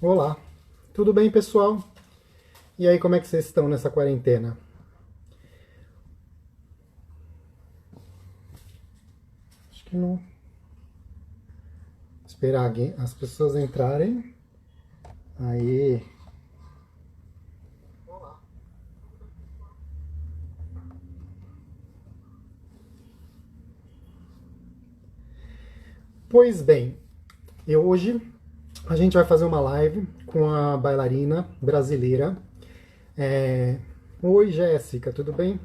Olá, tudo bem, pessoal? E aí, como é que vocês estão nessa quarentena? Acho que não. Esperar as pessoas entrarem. Aí. Pois bem, hoje a gente vai fazer uma live com a bailarina brasileira. É, Oi, Jéssica, tudo bem?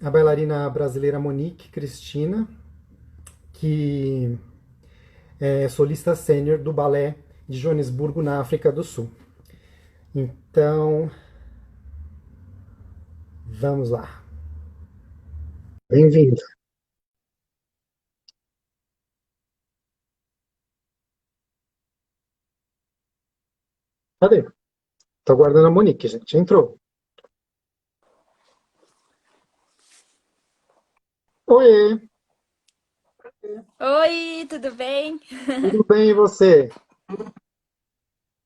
A bailarina brasileira Monique Cristina, que é solista sênior do balé de Joanesburgo, na África do Sul. Então, vamos lá. Bem-vinda. Cadê? Tô aguardando a Monique, gente. Entrou. Oiê, Oi, tudo bem? tudo bem e você?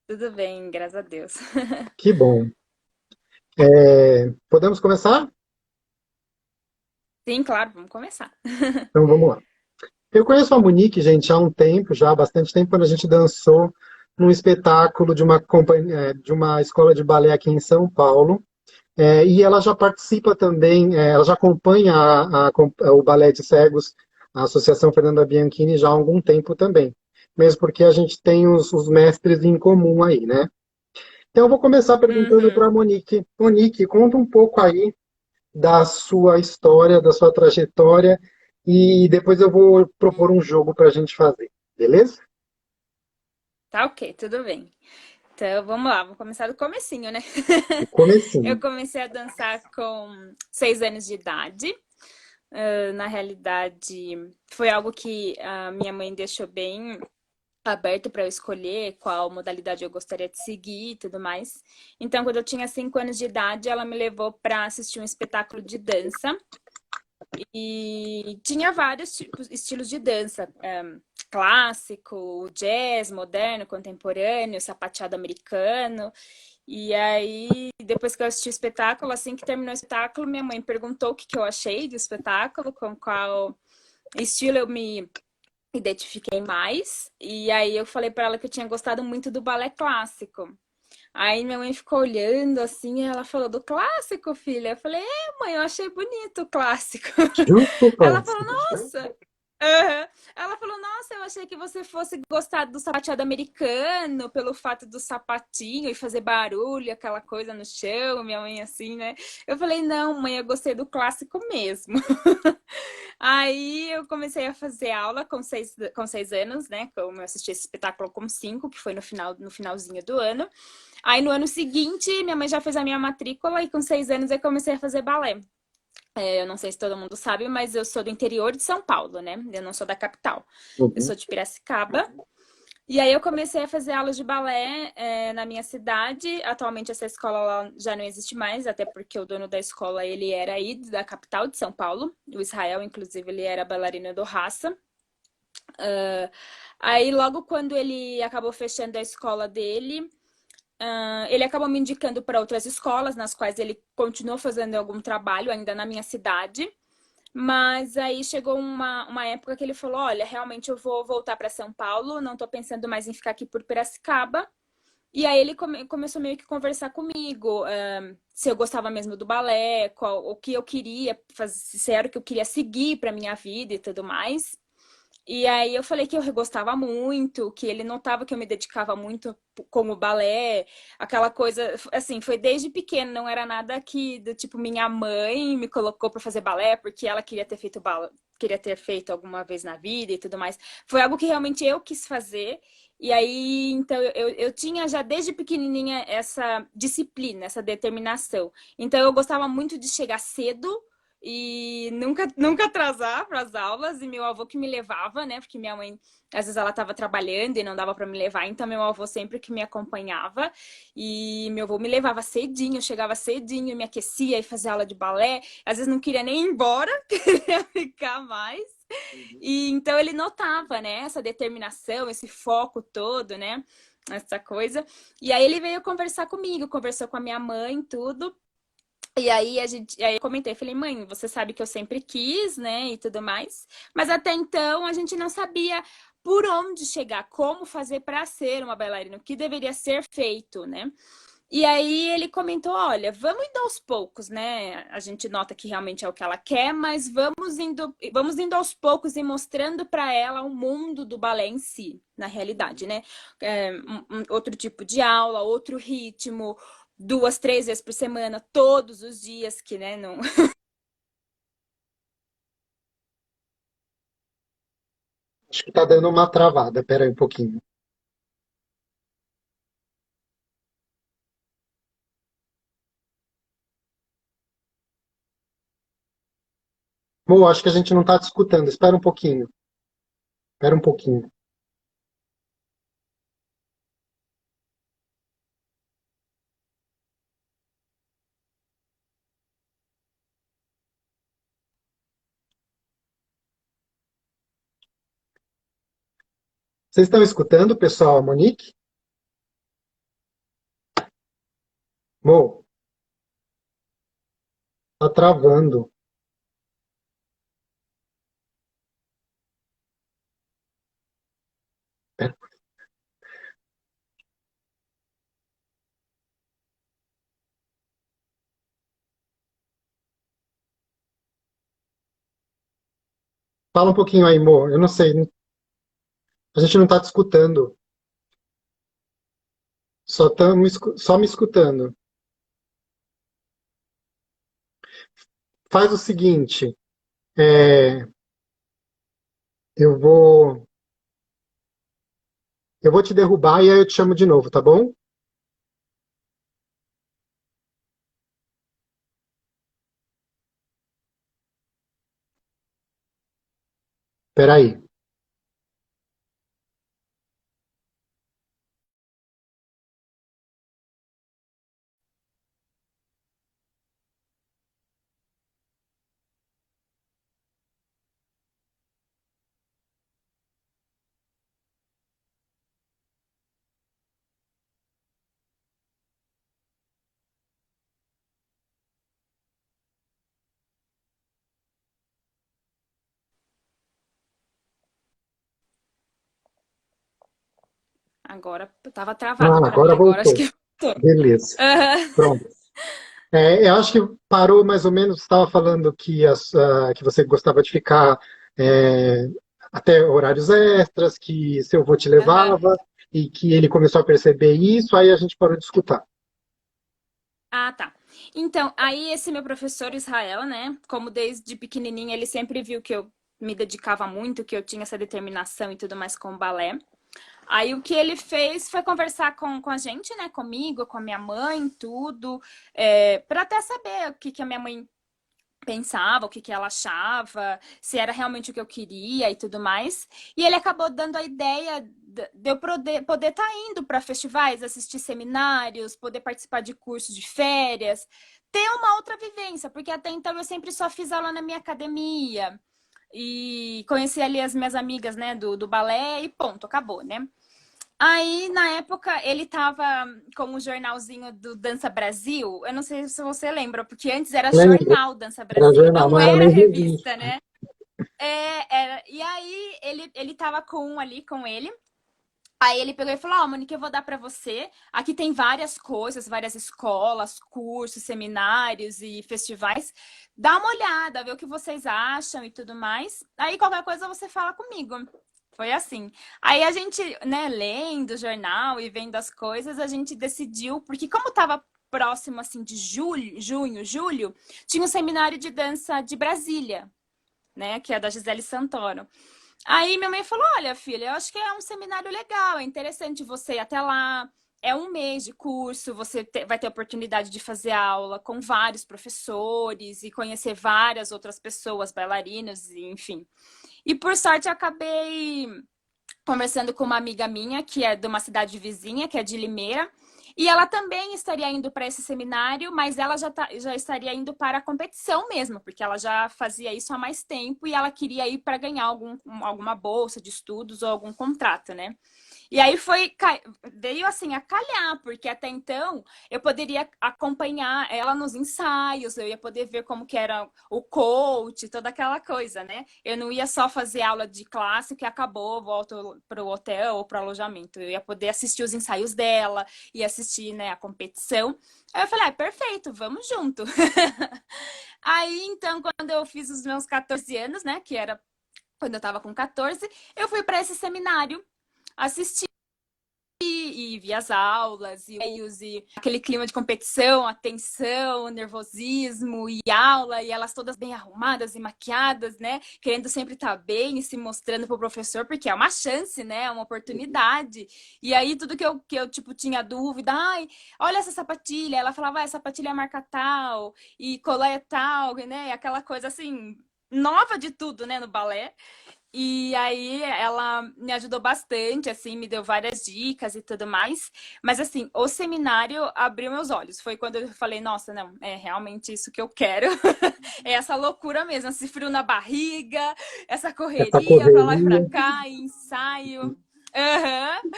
Tudo bem, graças a Deus. Que bom. Podemos começar? Sim, claro, vamos começar. Então vamos lá. Eu conheço a Monique, gente, há um tempo, já há bastante tempo, quando a gente dançou num espetáculo de uma companhia, de uma escola de balé aqui em São Paulo. E ela já participa também, ela já acompanha o Balé de Cegos, a Associação Fernanda Bianchini, já há algum tempo também. Mesmo porque a gente tem os mestres em comum aí, né? Então eu vou começar perguntando para Uhum. a Monique. Monique, conta um pouco aí da sua história, da sua trajetória, e depois eu vou propor um jogo para a gente fazer, beleza? Tá ok, tudo bem. Então, vamos lá, vamos começar do comecinho, né? O Eu comecinho. comecei a dançar com 6 anos de idade. Na realidade, foi algo que a minha mãe deixou bem aberto para eu escolher qual modalidade eu gostaria de seguir e tudo mais. Então, quando eu tinha 5 anos de idade, ela me levou para assistir um espetáculo de dança. E tinha vários tipos, estilos de dança, clássico, jazz, moderno, contemporâneo, sapateado americano. E aí, depois que eu assisti o espetáculo, assim que terminou o espetáculo, minha mãe perguntou o que, que eu achei do espetáculo, com qual estilo eu me identifiquei mais. E aí eu falei para ela que eu tinha gostado muito do balé clássico. Aí minha mãe ficou olhando assim, e ela falou do clássico, filha. Eu falei, mãe, eu achei bonito o clássico. Justo, Ela falou, clássico. nossa. Aham. Ela falou, nossa, eu achei que você fosse gostar do sapateado americano, pelo fato do sapatinho e fazer barulho, aquela coisa no chão, minha mãe assim, né? Eu falei, não, mãe, eu gostei do clássico mesmo. Aí eu comecei a fazer aula com seis anos, né? Como eu assisti esse espetáculo com 5, que foi no finalzinho do ano. Aí no ano seguinte, minha mãe já fez a minha matrícula e com 6 anos eu comecei a fazer balé. Eu não sei se todo mundo sabe, mas eu sou do interior de São Paulo, né? Eu não sou da capital. Eu Uhum. sou de Piracicaba. E aí eu comecei a fazer aulas de balé na minha cidade. Atualmente essa escola lá já não existe mais, até porque o dono da escola ele era aí da capital de São Paulo. O Israel, inclusive, ele era bailarino do Raça. Aí logo quando ele acabou fechando a escola dele, ele acabou me indicando para outras escolas, nas quais ele continuou fazendo algum trabalho ainda na minha cidade. Mas aí chegou uma época que ele falou: Olha, realmente eu vou voltar para São Paulo, não estou pensando mais em ficar aqui por Piracicaba. E aí ele começou meio que conversar comigo, se eu gostava mesmo do balé, o que eu queria fazer, se era o que eu queria seguir para minha vida e tudo mais. E aí eu falei que eu gostava muito, que ele notava que eu me dedicava muito com o balé, aquela coisa, assim, foi desde pequeno, não era nada que do tipo minha mãe me colocou para fazer balé porque ela queria ter feito balé, queria ter feito alguma vez na vida e tudo mais. Foi algo que realmente eu quis fazer. E aí, então, eu tinha já desde pequenininha essa disciplina, essa determinação. Então, eu gostava muito de chegar cedo e nunca atrasar para as aulas. E meu avô que me levava, né? Porque minha mãe, às vezes, ela estava trabalhando e não dava para me levar, então meu avô sempre que me acompanhava. E meu avô me levava cedinho, eu chegava cedinho, me aquecia e fazia aula de balé. Às vezes não queria nem ir embora, queria ficar mais. E então ele notava, né, essa determinação, esse foco todo, né? essa coisa. E aí ele veio conversar comigo, conversou com a minha mãe, tudo. E aí aí eu comentei, falei, mãe, você sabe que eu sempre quis, né, e tudo mais. Mas até então a gente não sabia por onde chegar, como fazer para ser uma bailarina, o que deveria ser feito, né? E aí ele comentou, olha, vamos indo aos poucos, né? A gente nota que realmente é o que ela quer, mas vamos indo aos poucos e mostrando para ela o mundo do balé em si, na realidade, né? Outro tipo de aula, outro ritmo, 2, 3 vezes por semana, todos os dias, que, né, não... Acho que tá dando uma travada. Pera aí um pouquinho. Bom, acho que a gente não tá te escutando. Espera um pouquinho. Espera um pouquinho. Vocês estão escutando, pessoal, a Monique? Mo, tá travando. Pera. Fala um pouquinho aí, Mo. Eu não sei. A gente não tá te escutando. Só me escutando. Faz o seguinte. é, eu vou, eu vou te derrubar e aí eu te chamo de novo, tá bom? Peraí. Agora tava travado Ah, para mim, agora agora acho voltou. que voltou. Beleza. Pronto. Eu acho que parou mais ou menos, estava falando que você gostava de ficar é, até horários extras, que seu avô te Aham. levava e que ele começou a perceber isso, aí a gente parou de escutar. Ah, tá. Então, aí esse meu professor Israel, né? Como desde pequenininha ele sempre viu que eu me dedicava muito, que eu tinha essa determinação e tudo mais com o balé. Aí o que ele fez foi conversar com a gente, né? Comigo, com a minha mãe, tudo, para até saber o que a minha mãe pensava, o que ela achava, se era realmente o que eu queria e tudo mais. E ele acabou dando a ideia de eu poder estar indo para festivais, assistir seminários, poder participar de cursos de férias, ter uma outra vivência, porque até então eu sempre só fiz aula na minha academia e conheci ali as minhas amigas, né, do balé e ponto, acabou, né? Aí, na época, ele tava com o jornalzinho do Dança Brasil. Eu não sei se você lembra, porque antes era Lembro, jornal Dança era Brasil, jornal, não não era era nem revista, revista. né? E aí, ele tava com um ali com ele. Aí ele pegou e falou: Ó, Monique, eu vou dar pra você. Aqui tem várias coisas, várias escolas, cursos, seminários e festivais. Dá uma olhada, vê o que vocês acham e tudo mais. Aí qualquer coisa você fala comigo. Foi assim. Aí a gente, né, lendo o jornal e vendo as coisas, a gente decidiu, porque como tava próximo assim de julho, junho, julho, tinha um seminário de dança de Brasília, né, que é da Gisele Santoro. Aí minha mãe falou: Olha, filha, eu acho que é um seminário legal, é interessante você ir até lá. É um mês de curso, você vai ter a oportunidade de fazer aula com vários professores e conhecer várias outras pessoas, bailarinas, enfim. E por sorte eu acabei conversando com uma amiga minha, que é de uma cidade vizinha, que é de Limeira, e ela também estaria indo para esse seminário, mas ela já estaria indo para a competição mesmo, porque ela já fazia isso há mais tempo e ela queria ir para ganhar alguma bolsa de estudos ou algum contrato, né? E aí veio assim a calhar, porque até então eu poderia acompanhar ela nos ensaios, eu ia poder ver como que era o coach, toda aquela coisa, né? Eu não ia só fazer aula de clássico e acabou, volto para o hotel ou para o alojamento. Eu ia poder assistir os ensaios dela e assistir, né, a competição. Aí eu falei, perfeito, vamos junto. Aí, então, quando eu fiz os meus 14 anos, né, que era quando eu tava com 14, eu fui para esse seminário assistir e vi as aulas e aquele clima de competição, atenção, nervosismo e aula, e elas todas bem arrumadas e maquiadas, né? Querendo sempre estar bem e se mostrando pro professor, porque é uma chance, né? É uma oportunidade. E aí, tudo que eu tipo, tinha dúvida, ai, olha essa sapatilha. Ela falava, essa sapatilha é marca tal, e colã é tal, né? Aquela coisa assim, nova de tudo, né, no balé. E aí ela me ajudou bastante, assim, me deu várias dicas e tudo mais. Mas assim, o seminário abriu meus olhos. Foi quando eu falei, nossa, não, é realmente isso que eu quero. É essa loucura mesmo, esse frio na barriga, essa Essa correria pra lá e pra correria. cá, ensaio. Uhum.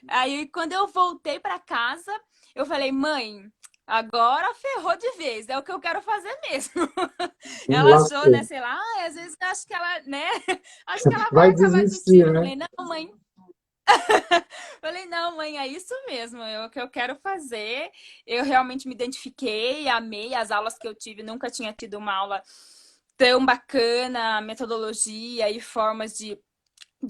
Aí quando eu voltei pra casa, eu falei, mãe, agora ferrou de vez, é o que eu quero fazer mesmo. Ela achou, né, Lascou. sei lá, às vezes eu acho que ela, né, acho que ela vai Vai acabar desistir, desistindo. Eu né? falei, não, mãe. Falei, não, mãe, é isso mesmo, é o que eu quero fazer. Eu realmente me identifiquei, amei as aulas que eu tive, nunca tinha tido uma aula tão bacana, metodologia e formas de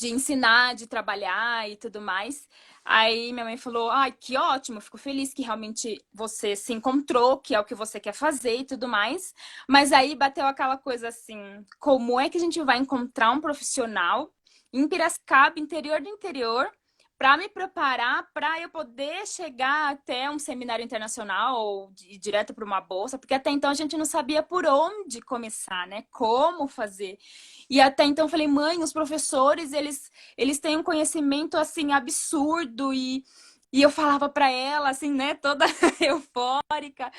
ensinar, de trabalhar e tudo mais. Aí minha mãe falou, ai, que ótimo, fico feliz que realmente você se encontrou, que é o que você quer fazer e tudo mais. Mas aí bateu aquela coisa assim, como é que a gente vai encontrar um profissional em Piracicaba, interior do interior, para me preparar para eu poder chegar até um seminário internacional ou ir direto para uma bolsa, porque até então a gente não sabia por onde começar, né? Como fazer. E até então eu falei, mãe, os professores, eles têm um conhecimento, assim, absurdo. E eu falava para ela, assim, né, toda eufórica.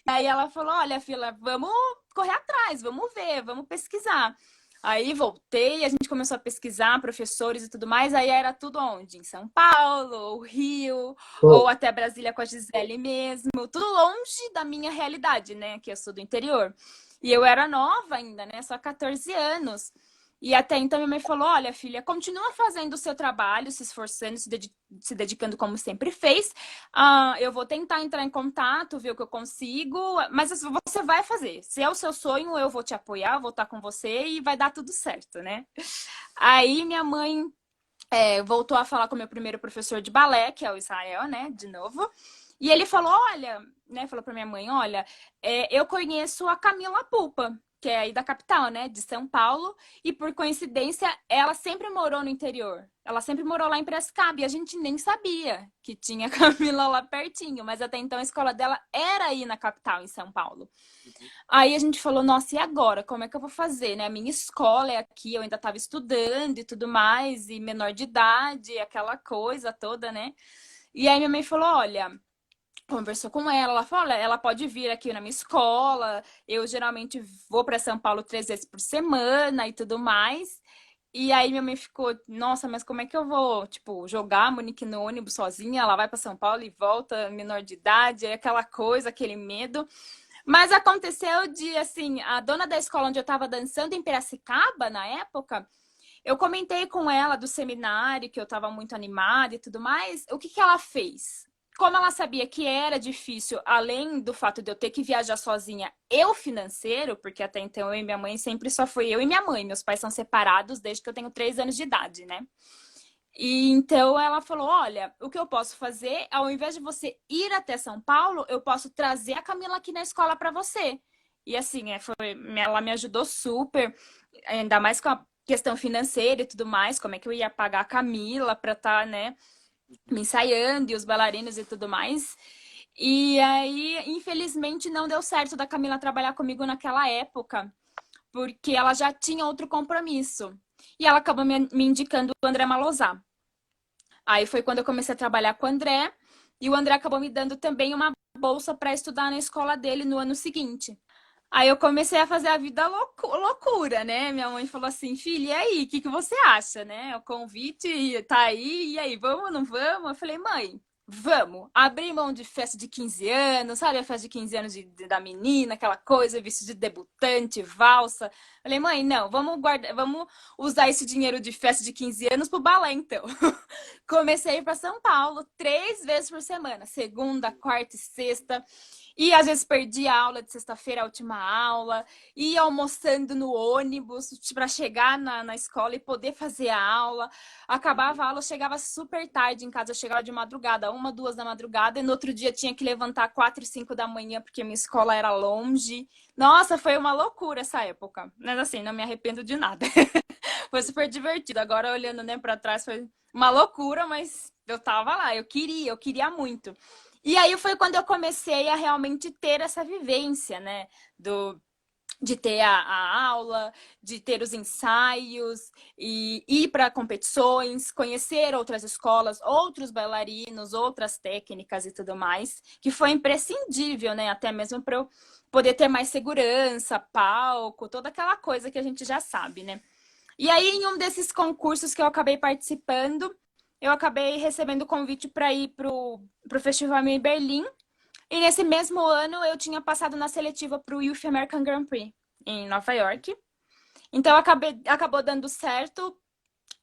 E aí ela falou, olha, filha, vamos correr atrás, vamos ver, vamos pesquisar. Aí voltei, a gente começou a pesquisar professores e tudo mais. Aí era tudo onde? Em São Paulo, ou Rio, ou Pô, até Brasília com a Gisele mesmo. Tudo longe da minha realidade, né? Que eu sou do interior. E eu era nova ainda, né? Só 14 anos. E até então minha mãe falou: olha, filha, continua fazendo o seu trabalho, se esforçando, se dedicando como sempre fez. Eu vou tentar entrar em contato, ver o que eu consigo, mas você vai fazer. Se é o seu sonho, eu vou te apoiar, vou estar com você e vai dar tudo certo, né? Aí minha mãe voltou a falar com o meu primeiro professor de balé, que é o Israel, né? De novo. E ele falou: olha, né? Falou pra minha mãe: olha, eu conheço a Camila Pupa, que é aí da capital, né? De São Paulo. E por coincidência, ela sempre morou no interior. Ela sempre morou lá em Piracicaba. E a gente nem sabia que tinha Camila lá pertinho. Mas até então a escola dela era aí na capital, em São Paulo. Aí a gente falou, nossa, e agora? Como é que eu vou fazer, né? A minha escola é aqui, eu ainda estava estudando e tudo mais, e menor de idade, aquela coisa toda, né? E aí minha mãe falou, olha, conversou com ela falou, olha, ela pode vir aqui na minha escola, eu geralmente vou para São Paulo 3 vezes por semana e tudo mais. E aí minha mãe ficou, nossa, mas como é que eu vou, tipo, jogar a Monique no ônibus sozinha? Ela vai para São Paulo e volta, menor de idade, é aquela coisa, aquele medo. Mas aconteceu de, assim, a dona da escola onde eu estava dançando em Piracicaba, na época, eu comentei com ela do seminário, que eu estava muito animada e tudo mais. O que que ela fez? Como ela sabia que era difícil, além do fato de eu ter que viajar sozinha, eu financeiro, porque até então eu e minha mãe sempre só foi eu e minha mãe. Meus pais são separados desde que eu tenho 3 anos de idade, né? E então ela falou: olha, o que eu posso fazer, ao invés de você ir até São Paulo, eu posso trazer a Camila aqui na escola para você. E assim, ela me ajudou super, ainda mais com a questão financeira e tudo mais, como é que eu ia pagar a Camila para estar, né, me ensaiando e os bailarinos e tudo mais. E aí, infelizmente, não deu certo da Camila trabalhar comigo naquela época, porque ela já tinha outro compromisso. E ela acabou me indicando o André Malozá. Aí foi quando eu comecei a trabalhar com o André, e o André acabou me dando também uma bolsa para estudar na escola dele no ano seguinte. Aí eu comecei a fazer a vida loucura, né? Minha mãe falou assim, filha, e aí, o que que você acha, né? O convite tá aí, e aí, vamos ou não vamos? Eu falei, mãe, vamos. Abri mão de festa de 15 anos, sabe? A festa de 15 anos da menina, aquela coisa, vestido de debutante, valsa. Falei, mãe, não, vamos guardar, vamos usar esse dinheiro de festa de 15 anos pro balé, então. Comecei a ir para São Paulo 3 vezes por semana, segunda, quarta e sexta. E às vezes perdia a aula de sexta-feira, a última aula, ia almoçando no ônibus para chegar na escola e poder fazer a aula. Acabava a aula, chegava super tarde em casa, eu chegava de madrugada, 1, 2 da madrugada, e no outro dia tinha que levantar 4, 5 da manhã, porque minha escola era longe. Nossa, foi uma loucura essa época. Mas assim, não me arrependo de nada. Foi super divertido. Agora, olhando, né, para trás, foi uma loucura, mas eu tava lá, eu queria muito. E aí foi quando eu comecei a realmente ter essa vivência, né? De ter a aula, de ter os ensaios, e ir para competições, conhecer outras escolas, outros bailarinos, outras técnicas e tudo mais, que foi imprescindível, né? Até mesmo para eu poder ter mais segurança, palco, toda aquela coisa que a gente já sabe, né? E aí, em um desses concursos que eu acabei participando, eu acabei recebendo o convite para ir pro festival em Berlim. E nesse mesmo ano, eu tinha passado na seletiva para o Youth American Grand Prix, em Nova York. Então, acabou dando certo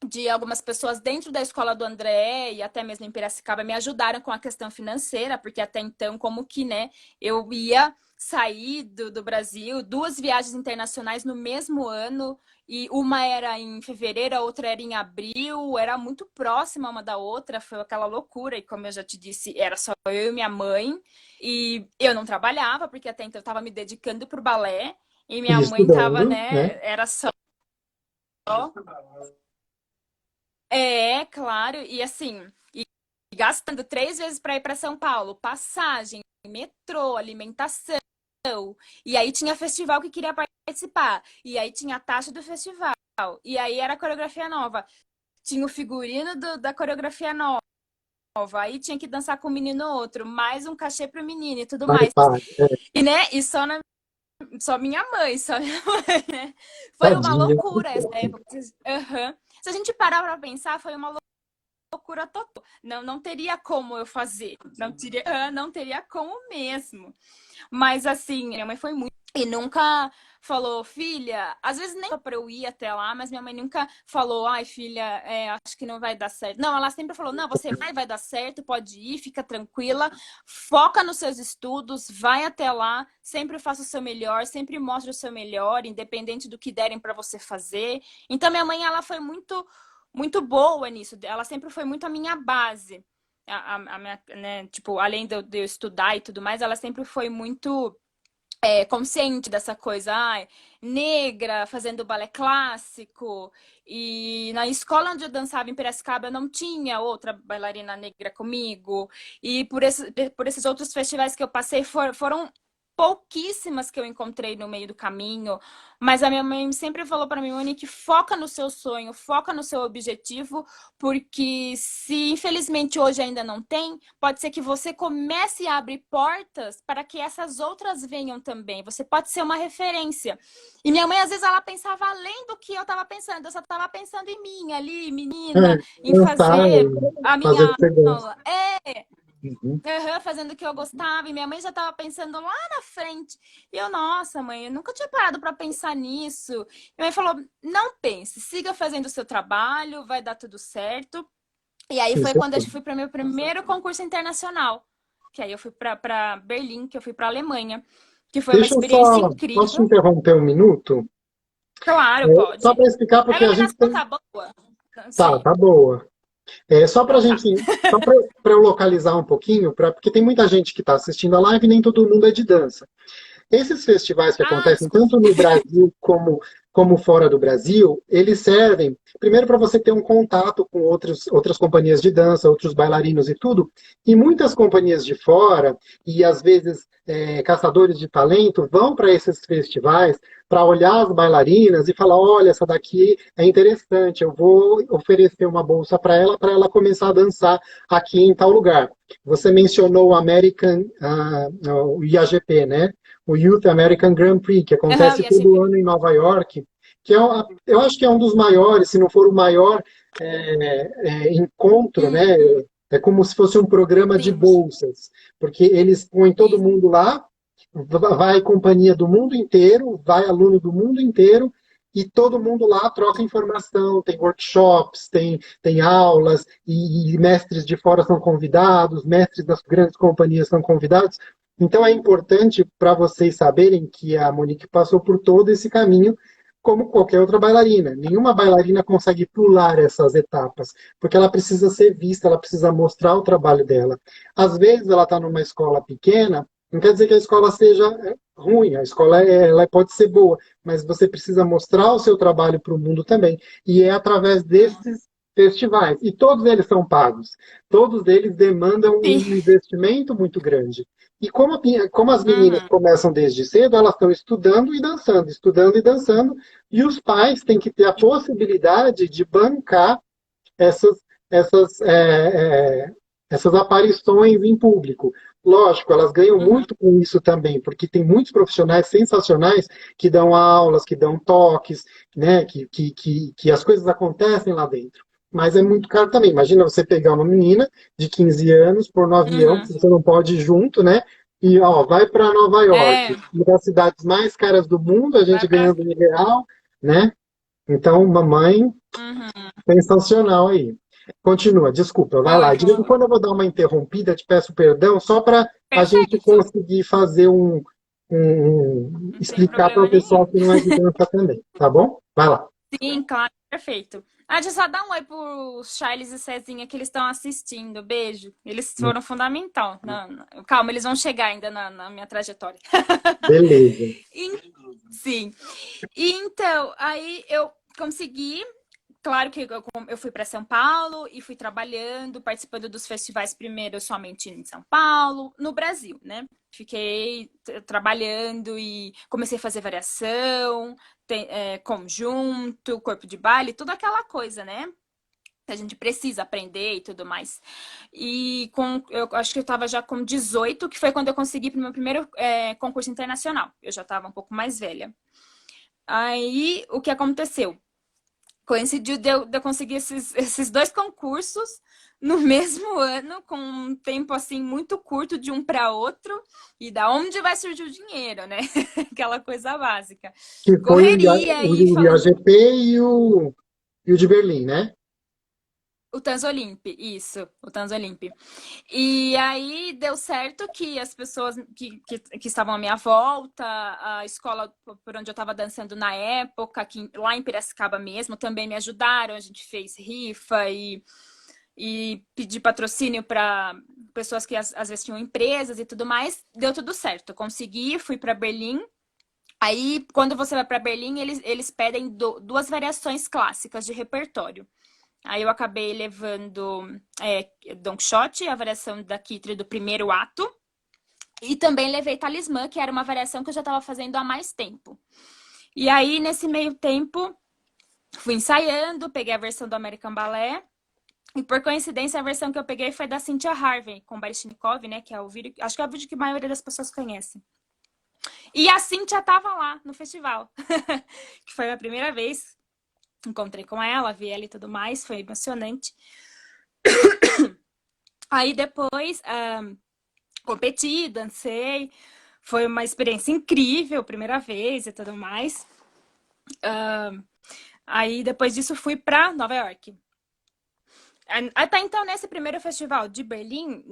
de algumas pessoas dentro da escola do André e até mesmo em Piracicaba me ajudaram com a questão financeira, porque até então, como que, né, eu ia sair do Brasil, 2 viagens internacionais no mesmo ano, e uma era em fevereiro, a outra era em abril, era muito próxima uma da outra, foi aquela loucura, e como eu já te disse, era só eu e minha mãe, e eu não trabalhava, porque até então eu estava me dedicando para o balé, e minha E mãe estava, estudando, né? né, era só é, claro, e assim, gastando 3 vezes para ir para São Paulo, passagem, metrô, alimentação, e aí tinha festival que queria participar, e aí tinha a taxa do festival, e aí era a coreografia nova, tinha o figurino da coreografia nova, aí tinha que dançar com um menino ou outro, mais um cachê pro menino e tudo Vai, mais. pai. E né, e só minha mãe, só minha mãe, né? Foi uma Tadinha. loucura essa época. Uhum. Se a gente parar para pensar, foi uma loucura total. Não, não teria como eu fazer. Não teria como mesmo. Mas assim, minha mãe foi muito. E nunca falou, filha, às vezes nem para eu ir até lá, mas minha mãe nunca falou, ai, filha, acho que não vai dar certo. Não, ela sempre falou, não, você vai dar certo, pode ir, fica tranquila, foca nos seus estudos, vai até lá, sempre faça o seu melhor, sempre mostre o seu melhor, independente do que derem para você fazer. Então, minha mãe, ela foi muito boa nisso, ela sempre foi muito a minha base. A minha, né, tipo, além de eu estudar e tudo mais, ela sempre foi muito consciente dessa coisa, ai, negra, fazendo balé clássico. E na escola onde eu dançava em Piracicaba, não tinha outra bailarina negra comigo. E por esses outros festivais que eu passei, foram pouquíssimas que eu encontrei no meio do caminho, mas a minha mãe sempre falou para mim, Monique, foca no seu sonho, foca no seu objetivo, porque se infelizmente hoje ainda não tem, pode ser que você comece a abrir portas para que essas outras venham também. Você pode ser uma referência. E minha mãe, às vezes, ela pensava além do que eu estava pensando, eu só estava pensando em mim ali, menina, em Dançar, fazer a fazer o minha que você gosta. aula. Uhum. Fazendo o que eu gostava, e minha mãe já estava pensando lá na frente. E eu, nossa, mãe, eu nunca tinha parado para pensar nisso. Minha mãe falou: não pense, siga fazendo o seu trabalho, vai dar tudo certo. E aí foi Isso é quando eu tudo. fui para meu primeiro concurso internacional, que aí eu fui para Berlim, que eu fui para Alemanha, que foi uma Deixa eu experiência só. Posso te incrível. interromper um minuto? Claro, Só pode. para explicar, A porque a gente iluminação tem. tá boa? Não Tá, sei. tá boa. Só para Então tá. gente, só para eu localizar um pouquinho, porque tem muita gente que está assistindo a live e nem todo mundo é de dança. Esses festivais que Ah, acontecem desculpa. tanto no Brasil como fora do Brasil, eles servem, primeiro, para você ter um contato com outras companhias de dança, outros bailarinos e tudo, e muitas companhias de fora, e às vezes caçadores de talento, vão para esses festivais para olhar as bailarinas e falar: olha, essa daqui é interessante, eu vou oferecer uma bolsa para ela começar a dançar aqui em tal lugar. Você mencionou o American, o IAGP, né? o Youth American Grand Prix, que Aham, eu acontece ia todo ver. ano em Nova York, que eu acho que é um dos maiores, se não for o maior encontro, né? Uhum, É como se fosse um programa de sim, bolsas, porque eles põem todo isso. mundo lá, vai companhia do mundo inteiro, vai aluno do mundo inteiro, e todo mundo lá troca informação, tem workshops, tem aulas, e mestres de fora são convidados, mestres das grandes companhias são convidados. Então é importante para vocês saberem que a Monique passou por todo esse caminho, como qualquer outra bailarina. Nenhuma bailarina consegue pular essas etapas, porque ela precisa ser vista, ela precisa mostrar o trabalho dela. Às vezes ela está numa escola pequena, não quer dizer que a escola seja ruim, a escola ela pode ser boa, mas você precisa mostrar o seu trabalho para o mundo também. E é através desses festivais. E todos eles são pagos. Todos eles demandam Sim. um investimento muito grande. E como as meninas Uhum, começam desde cedo, elas estão estudando e dançando, e os pais têm que ter a possibilidade de bancar essas, essas, essas aparições em público. Lógico, elas ganham uhum. muito com isso também, porque tem muitos profissionais sensacionais que dão aulas, que dão toques, né, que as coisas acontecem lá dentro. Mas é muito caro também. Imagina você pegar uma menina de 15 anos, pôr no avião, Uhum. que você não pode ir junto, né? E ó, vai para Nova É, York, uma das cidades mais caras do mundo, a vai gente pra. ganhando em real, né? Então, mamãe, Uhum. sensacional aí. Continua, desculpa, vai Foi, lá. De vez em foi. quando eu vou dar uma interrompida, te peço perdão, só para a gente Perfeito. conseguir fazer Não tem explicar para problema o pessoal nenhum. que não é de dança também, tá bom? Vai lá. Sim, claro, perfeito. Ah, deixa eu só dar um oi pro Charles e Cezinha que eles estão assistindo. Beijo. Eles foram fundamental. Calma, eles vão chegar ainda na minha trajetória. Beleza. Sim. E então, aí eu consegui. Claro que eu fui para São Paulo e fui trabalhando, participando dos festivais primeiro somente em São Paulo, no Brasil, né? Fiquei trabalhando e comecei a fazer variação, conjunto, corpo de baile, toda aquela coisa, né? Que a gente precisa aprender e tudo mais. Eu acho que eu estava já com 18, que foi quando eu consegui o meu primeiro concurso internacional. Eu já estava um pouco mais velha. Aí, o que aconteceu? Coincidiu de eu conseguir esses dois concursos no mesmo ano, com um tempo assim muito curto de um para outro, e da onde vai surgir o dinheiro, né? Aquela coisa básica. Que foi Correria e o falando. IAGP e o de Berlim, né? O Tanzolimp, isso, o Tanzolimp. E aí deu certo que as pessoas que estavam à minha volta, a escola por onde eu estava dançando na época, lá em Piracicaba mesmo, também me ajudaram. A gente fez rifa e pedi patrocínio para pessoas que às vezes tinham empresas e tudo mais. Deu tudo certo. Eu consegui, fui para Berlim. Aí, quando você vai para Berlim, eles pedem duas variações clássicas de repertório. Aí eu acabei levando Don Quixote, a variação da Kitri do primeiro ato. E também levei Talismã, que era uma variação que eu já estava fazendo há mais tempo. E aí, nesse meio tempo, fui ensaiando, peguei a versão do American Ballet. E por coincidência, a versão que eu peguei foi da Cynthia Harvey, com Baryshnikov, né? Que é o vídeo, acho que é o vídeo que a maioria das pessoas conhece. E a Cynthia estava lá no festival, que foi a primeira vez. Encontrei com ela, vi ela e tudo mais, foi emocionante. Aí depois competi, dancei, foi uma experiência incrível, primeira vez e tudo mais. Aí depois disso fui para Nova York. Até então, nesse primeiro festival de Berlim,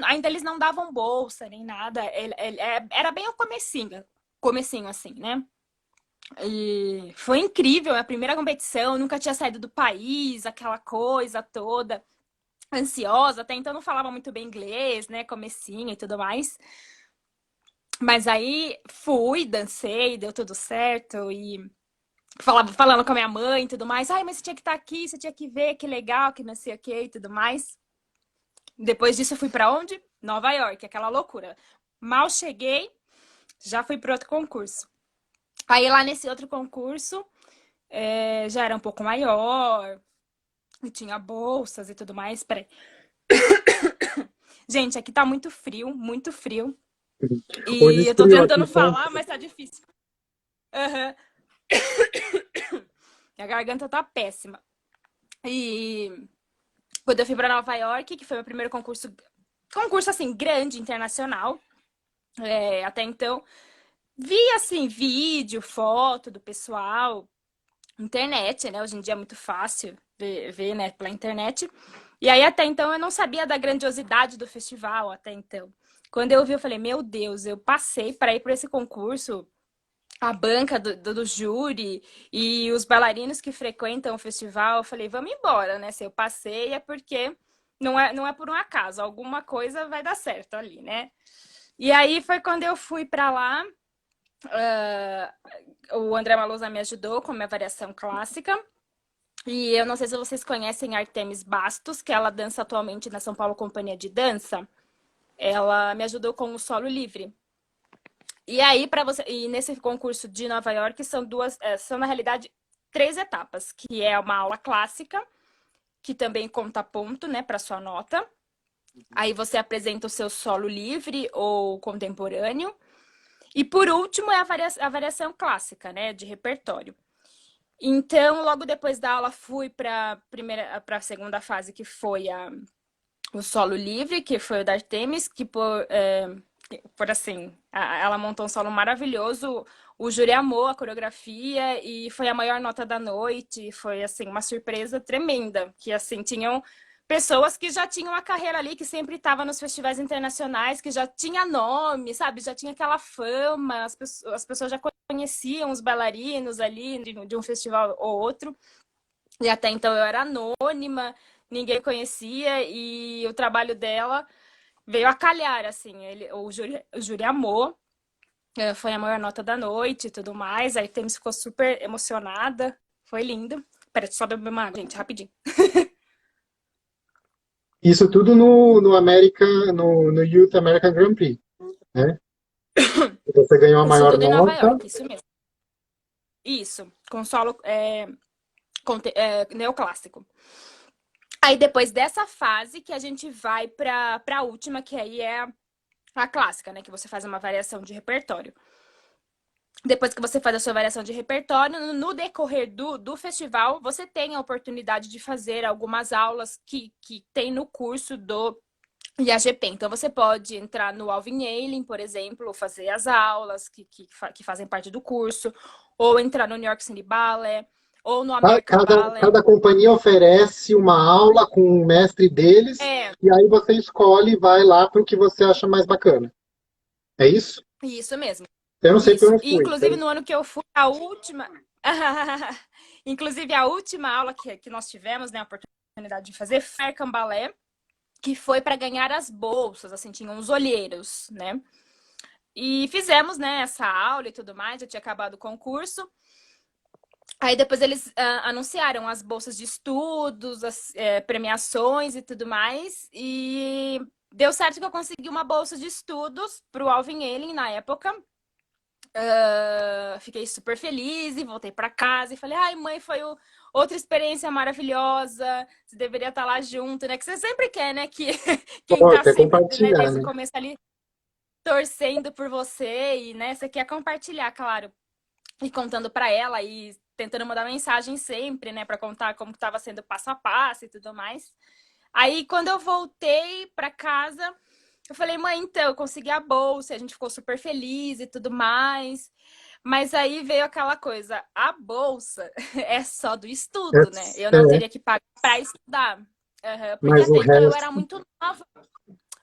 ainda eles não davam bolsa nem nada. Era bem o comecinho assim, né? E foi incrível, a primeira competição, nunca tinha saído do país, aquela coisa toda, ansiosa, até então não falava muito bem inglês, né? Comecinho e tudo mais. Mas aí fui, dancei, deu tudo certo e falando com a minha mãe e tudo mais. Ai, mas você tinha que estar aqui, você tinha que ver, que legal, que não sei o que e tudo mais. Depois disso, eu fui para onde? Nova York, aquela loucura. Mal cheguei, já fui para outro concurso. Aí lá nesse outro concurso, já era um pouco maior, e tinha bolsas e tudo mais. Peraí. Gente, aqui tá muito frio, muito frio. Hoje E eu tô esfriou aqui, tentando tá? falar, mas tá difícil. Aham. A garganta tá péssima. E quando eu fui pra Nova York, que foi meu primeiro concurso assim, grande, internacional, até então, vi assim, vídeo, foto do pessoal, internet, né? Hoje em dia é muito fácil ver, né, pela internet. E aí, até então, eu não sabia da grandiosidade do festival, até então. Quando eu vi, eu falei, meu Deus, eu passei para ir para esse concurso, a banca do júri e os bailarinos que frequentam o festival, eu falei, vamos embora, né? Se eu passei é porque não é por um acaso, alguma coisa vai dar certo ali, né? E aí foi quando eu fui para lá, o André Malousa me ajudou com a minha variação clássica. E eu não sei se vocês conhecem a Artemis Bastos, que ela dança atualmente na São Paulo Companhia de Dança. Ela me ajudou com o solo livre. E aí, para você, e nesse concurso de Nova York são na realidade três etapas, que é uma aula clássica, que também conta ponto, né, para sua nota. Aí você apresenta o seu solo livre ou contemporâneo. E por último é a variação clássica, né, de repertório. Então, logo depois da aula, fui para a segunda fase, que foi o solo livre, que foi o da Artemis, que por assim, ela montou um solo maravilhoso, o júri amou a coreografia e foi a maior nota da noite, foi assim, uma surpresa tremenda, que assim, tinham pessoas que já tinham a carreira ali, que sempre estava nos festivais internacionais, que já tinha nome, sabe? Já tinha aquela fama, as pessoas já conheciam os bailarinos ali de um festival ou outro. E até então eu era anônima, ninguém conhecia, e o trabalho dela veio a calhar, assim. O júri amou, foi a maior nota da noite e tudo mais. A Artemis ficou super emocionada, foi lindo. Peraí, só beber uma água, gente, rapidinho. Isso tudo no Youth American Grand Prix, né? Você ganhou a Isso maior tudo em Nova nota. York, isso mesmo. Isso, com solo neoclássico. Aí depois dessa fase que a gente vai para a última, que aí é a clássica, né? Que você faz uma variação de repertório. Depois que você faz a sua variação de repertório, no decorrer do festival, você tem a oportunidade de fazer algumas aulas que tem no curso do IAGP. Então, você pode entrar no Alvin Ailey, por exemplo, fazer as aulas que fazem parte do curso, ou entrar no New York City Ballet, ou no American Ballet. Cada companhia oferece uma aula com o mestre deles, É, e aí você escolhe e vai lá para o que você acha mais bacana. É isso? isso mesmo. Eu não sei porque eu Isso. não E, fui. inclusive, no ano que eu fui, a última. Inclusive, a última aula que nós tivemos, né, a oportunidade de fazer, foi American Ballet, que foi para ganhar as bolsas, assim, tinham os olheiros, né? E fizemos, né, essa aula e tudo mais, já tinha acabado o concurso. Aí depois eles anunciaram as bolsas de estudos, as premiações e tudo mais. E deu certo que eu consegui uma bolsa de estudos para o Alvin Ailey na época. Fiquei super feliz e voltei para casa e falei, ai mãe, foi outra experiência maravilhosa, você deveria estar lá junto, né? Que você sempre quer, né? Que quem Pô, tá quer sempre, né, compartilhar, desde o né? começo ali, torcendo por você e, né, você quer compartilhar, claro, e contando para ela e tentando mandar mensagem sempre, né, para contar como estava sendo passo a passo e tudo mais. Aí, quando eu voltei para casa, eu falei, mãe, então, eu consegui a bolsa, a gente ficou super feliz e tudo mais. Mas aí veio aquela coisa, a bolsa é só do estudo, né? Eu não É, teria que pagar para estudar. Porque mas o até então eu resto. era muito nova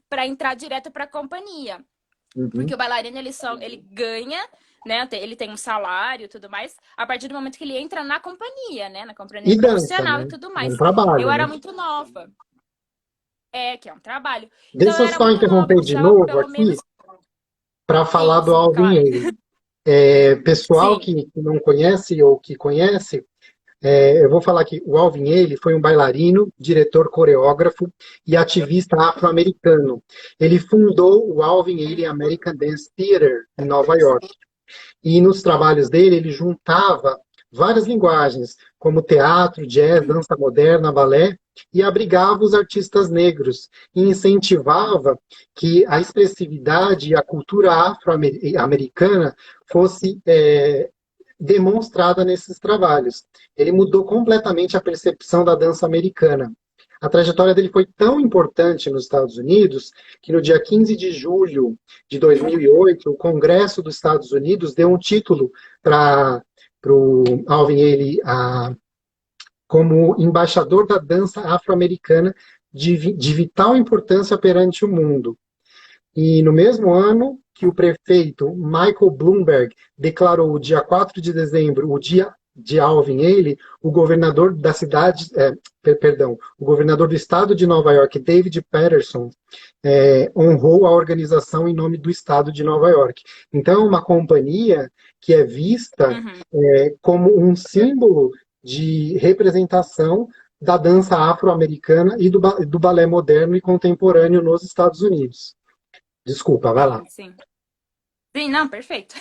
para entrar direto para a companhia. Porque Uhum. o bailarino, ele ganha, né? Ele tem um salário e tudo mais, a partir do momento que ele entra na companhia, né? Na companhia E dança, profissional e né? tudo É um mais. Eu trabalho, era né? muito nova. Que é um trabalho. Então Deixa eu eu era só muito nova, eu interromper de precisava novo pelo aqui menos. para falar Sim, do sim, Alvin claro. Ailey. Pessoal Sim. que não conhece ou que conhece, eu vou falar que o Alvin Ailey foi um bailarino, diretor, coreógrafo e ativista afro-americano. Ele fundou o Alvin Ailey American Dance Theater em Nova York. E nos trabalhos dele, ele juntava várias linguagens, como teatro, jazz, dança moderna, balé, e abrigava os artistas negros e incentivava que a expressividade e a cultura afro-americana fosse demonstrada nesses trabalhos. Ele mudou completamente a percepção da dança americana. A trajetória dele foi tão importante nos Estados Unidos que no dia 15 de julho de 2008, o Congresso dos Estados Unidos deu um título para o Alvin Ailey como embaixador da dança afro-americana de vital importância perante o mundo. E no mesmo ano que o prefeito Michael Bloomberg declarou o dia 4 de dezembro o dia de Alvin Ailey, o governador da cidade, o governador do estado de Nova York, David Paterson, honrou a organização em nome do estado de Nova York. Então, uma companhia que é vista como um símbolo de representação da dança afro-americana e do balé moderno e contemporâneo nos Estados Unidos. Desculpa, vai lá. Sim. Sim, não, perfeito.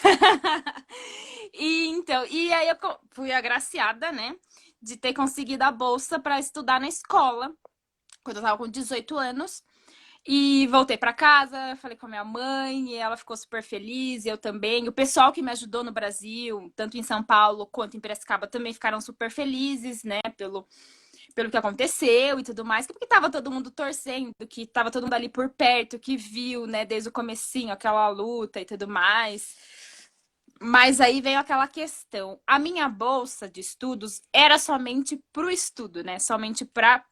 E aí eu fui agraciada, né, de ter conseguido a bolsa para estudar na escola, quando eu estava com 18 anos. E voltei para casa, falei com a minha mãe, e ela ficou super feliz, e eu também. O pessoal que me ajudou no Brasil, tanto em São Paulo quanto em Piracicaba, também ficaram super felizes, né, pelo que aconteceu e tudo mais, porque tava todo mundo torcendo, que tava todo mundo ali por perto, que viu, né, desde o comecinho, aquela luta e tudo mais. Mas aí veio aquela questão. A minha bolsa de estudos era somente pro estudo, né? Somente pra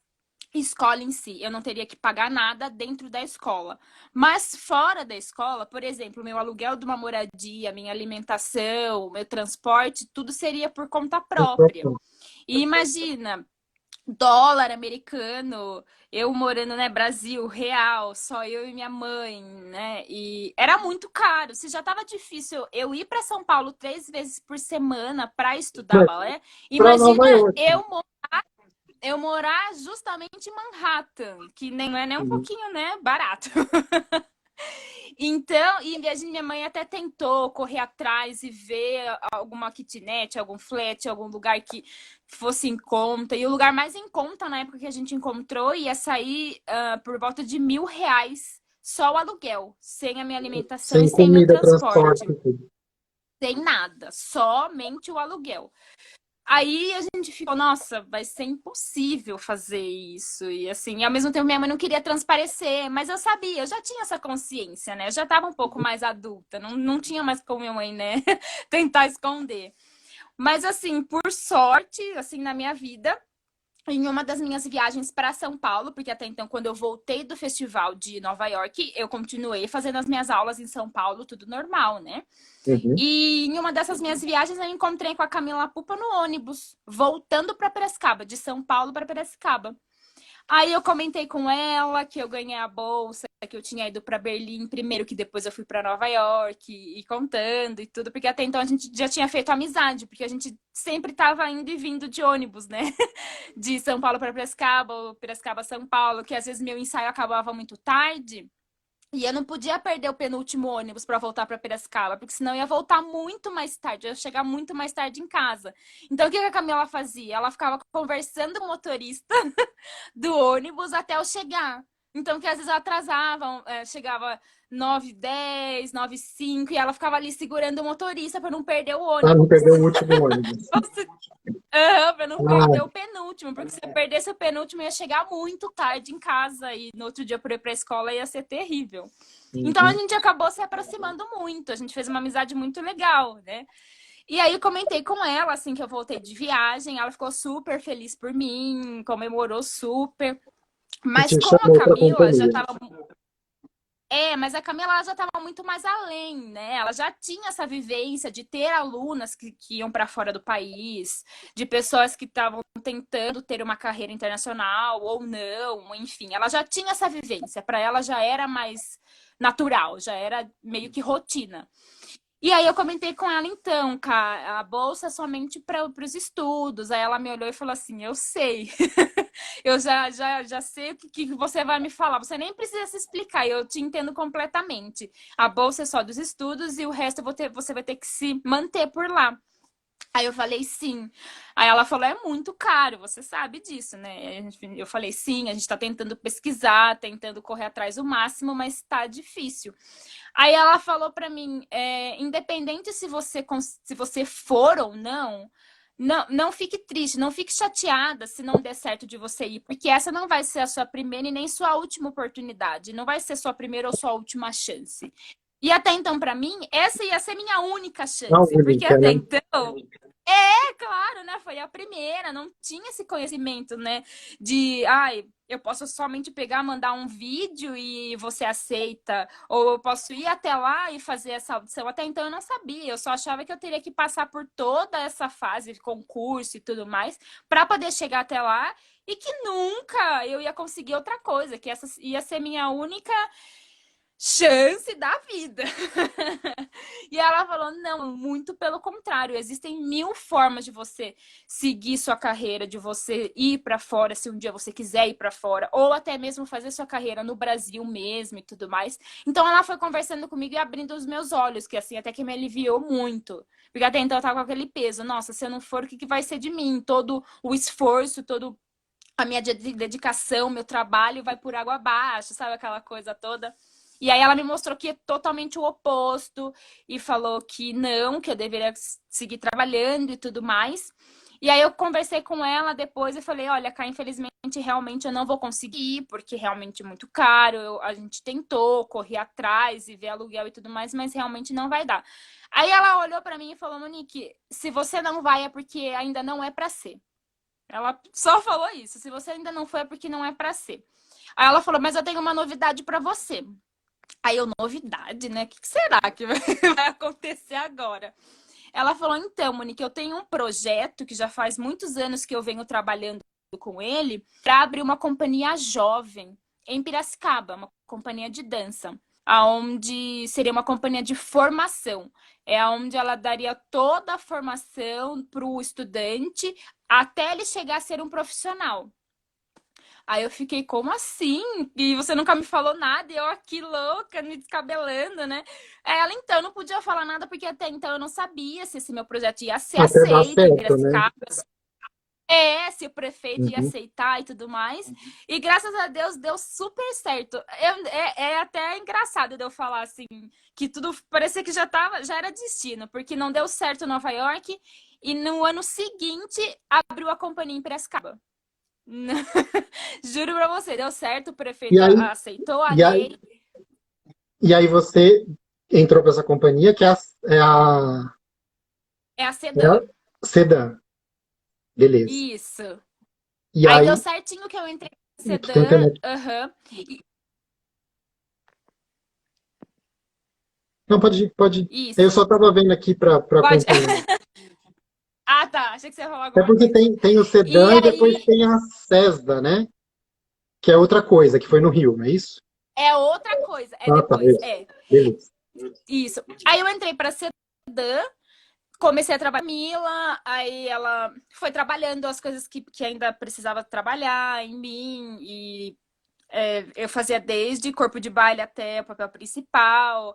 escola em si. Eu não teria que pagar nada dentro da escola. Mas fora da escola, por exemplo, meu aluguel de uma moradia, minha alimentação, meu transporte, tudo seria por conta própria. E imagina, dólar americano, eu morando, né, Brasil, real, só eu e minha mãe, né? E era muito caro. Se já tava difícil eu ir para São Paulo 3 vezes por semana para estudar balé, Para Nova imagina York. eu morar justamente em Manhattan, que nem é nem um pouquinho, né, barato. Então, e minha mãe até tentou correr atrás e ver alguma kitnet, algum flat, algum lugar que fosse em conta. E o lugar mais em conta na época que a gente encontrou ia sair por volta de R$ 1.000 só o aluguel, sem a minha alimentação e Sem sem meu comida, transporte. transporte, tudo. Sem nada, somente o aluguel. Aí a gente ficou, nossa, vai ser impossível fazer isso. E assim, ao mesmo tempo minha mãe não queria transparecer, mas eu sabia, eu já tinha essa consciência, né? Eu já estava um pouco mais adulta, não tinha mais como minha mãe, né, tentar esconder. Mas assim, por sorte, assim, na minha vida, em uma das minhas viagens para São Paulo, porque até então, quando eu voltei do festival de Nova York, eu continuei fazendo as minhas aulas em São Paulo, tudo normal, né? E em uma dessas minhas viagens eu encontrei com a Camila Pupa no ônibus, voltando para Piracicaba, de São Paulo para Piracicaba. Aí eu comentei com ela que eu ganhei a bolsa, que eu tinha ido para Berlim primeiro, que depois eu fui para Nova York, e contando e tudo, porque até então a gente já tinha feito amizade, porque a gente sempre estava indo e vindo de ônibus, né? De São Paulo para Piracicaba, ou Piracicaba São Paulo, que às vezes meu ensaio acabava muito tarde. E eu não podia perder o penúltimo ônibus para voltar para Piracicaba, porque senão eu ia voltar muito mais tarde, eu ia chegar muito mais tarde em casa. Então, o que a Camila fazia? Ela ficava conversando com o motorista do ônibus até eu chegar. Então, que às vezes eu atrasava, chegava 9h10, 9h05, e ela ficava ali segurando o motorista para não perder o ônibus. Ah, não perdeu o último ônibus. Pra não perder o penúltimo, porque se eu perdesse o penúltimo, eu ia chegar muito tarde em casa e no outro dia por ir pra escola ia ser terrível. Então a gente acabou se aproximando muito, a gente fez uma amizade muito legal, né? E aí eu comentei com ela, assim, que eu voltei de viagem, ela ficou super feliz por mim, comemorou super. Mas como a Camila já tava... mas a Camila já estava muito mais além, né? Ela já tinha essa vivência de ter alunas que iam para fora do país, de pessoas que estavam tentando ter uma carreira internacional ou não, enfim, ela já tinha essa vivência. Para ela já era mais natural, já era meio que rotina. E aí eu comentei com ela, então, cara, a bolsa é somente para os estudos. Aí ela me olhou e falou assim, eu sei. Eu já sei o que você vai me falar. Você nem precisa se explicar, eu te entendo completamente. A bolsa é só dos estudos e o resto você vai ter que se manter por lá. Aí eu falei sim. Aí ela falou, é muito caro, você sabe disso, né? Eu falei sim, a gente tá tentando pesquisar, tentando correr atrás o máximo, mas tá difícil. Aí ela falou pra mim, independente se você for ou não, não fique triste, não fique chateada se não der certo de você ir, porque essa não vai ser a sua primeira e nem sua última oportunidade, não vai ser sua primeira ou sua última chance. E até então, pra mim, essa ia ser minha única A chance, porque única, até né? então claro, né? Foi a primeira, não tinha esse conhecimento, né? De, ai, eu posso somente pegar, mandar um vídeo e você aceita, ou eu posso ir até lá e fazer essa audição. Até então eu não sabia, eu só achava que eu teria que passar por toda essa fase de concurso e tudo mais para poder chegar até lá e que nunca eu ia conseguir outra coisa, que essa ia ser minha única chance da vida. E ela falou, não, muito pelo contrário, existem mil formas de você seguir sua carreira, de você ir para fora, se um dia você quiser ir para fora, ou até mesmo fazer sua carreira no Brasil mesmo e tudo mais. Então ela foi conversando comigo e abrindo os meus olhos, que assim, até que me aliviou muito. Porque até então eu tava com aquele peso, nossa, se eu não for, o que vai ser de mim? Todo o esforço, todo a minha dedicação, meu trabalho vai por água abaixo, sabe aquela coisa toda? E aí ela me mostrou que é totalmente o oposto e falou que não, que eu deveria seguir trabalhando e tudo mais. E aí eu conversei com ela depois e falei, olha, cá, infelizmente, realmente eu não vou conseguir, porque realmente é muito caro. A gente tentou correr atrás e ver aluguel e tudo mais, mas realmente não vai dar. Aí ela olhou para mim e falou, Monique, se você não vai é porque ainda não é para ser. Ela só falou isso. Se você ainda não foi, é porque não é para ser. Aí ela falou, mas eu tenho uma novidade para você. Aí eu, novidade, né? O que será que vai acontecer agora? Ela falou, então, Monique, eu tenho um projeto que já faz muitos anos que eu venho trabalhando com ele para abrir uma companhia jovem em Piracicaba, uma companhia de dança, aonde seria uma companhia de formação. É onde ela daria toda a formação para o estudante até ele chegar a ser um profissional. Aí eu fiquei, como assim? E você nunca me falou nada, e eu aqui louca, me descabelando, né? Aí ela, então, não podia falar nada, porque até então eu não sabia se esse meu projeto ia ser Até dar aceito em certo, né? Piracicaba, se o prefeito ia Uhum. aceitar e tudo mais. E graças a Deus deu super certo. É até engraçado de eu falar assim, que tudo parecia que já era destino, porque não deu certo em Nova York, e no ano seguinte abriu a companhia em Piracicaba. Juro pra você, deu certo, o E prefeito aí, aceitou a e aí, lei. e aí você entrou para essa companhia que é a, É a é a Sedan. Sedan, beleza. Isso. E Aí deu aí, certinho que eu entrei na eu tô Sedan. internet. Aham. Não, pode. Eu Isso. só estava vendo aqui para Pode. acompanhar. Ah, tá. Achei que você ia falar É alguma porque coisa. tem o E Sedan e depois aí tem a Cesda, né? Que é outra coisa, que foi no Rio, não é isso? é outra coisa. É Ah, tá, depois. beleza. Beleza. Isso. Aí eu entrei pra Sedan. Comecei a trabalhar com a Mila, aí ela foi trabalhando as coisas que ainda precisava trabalhar em mim, e eu fazia desde corpo de baile até o papel principal.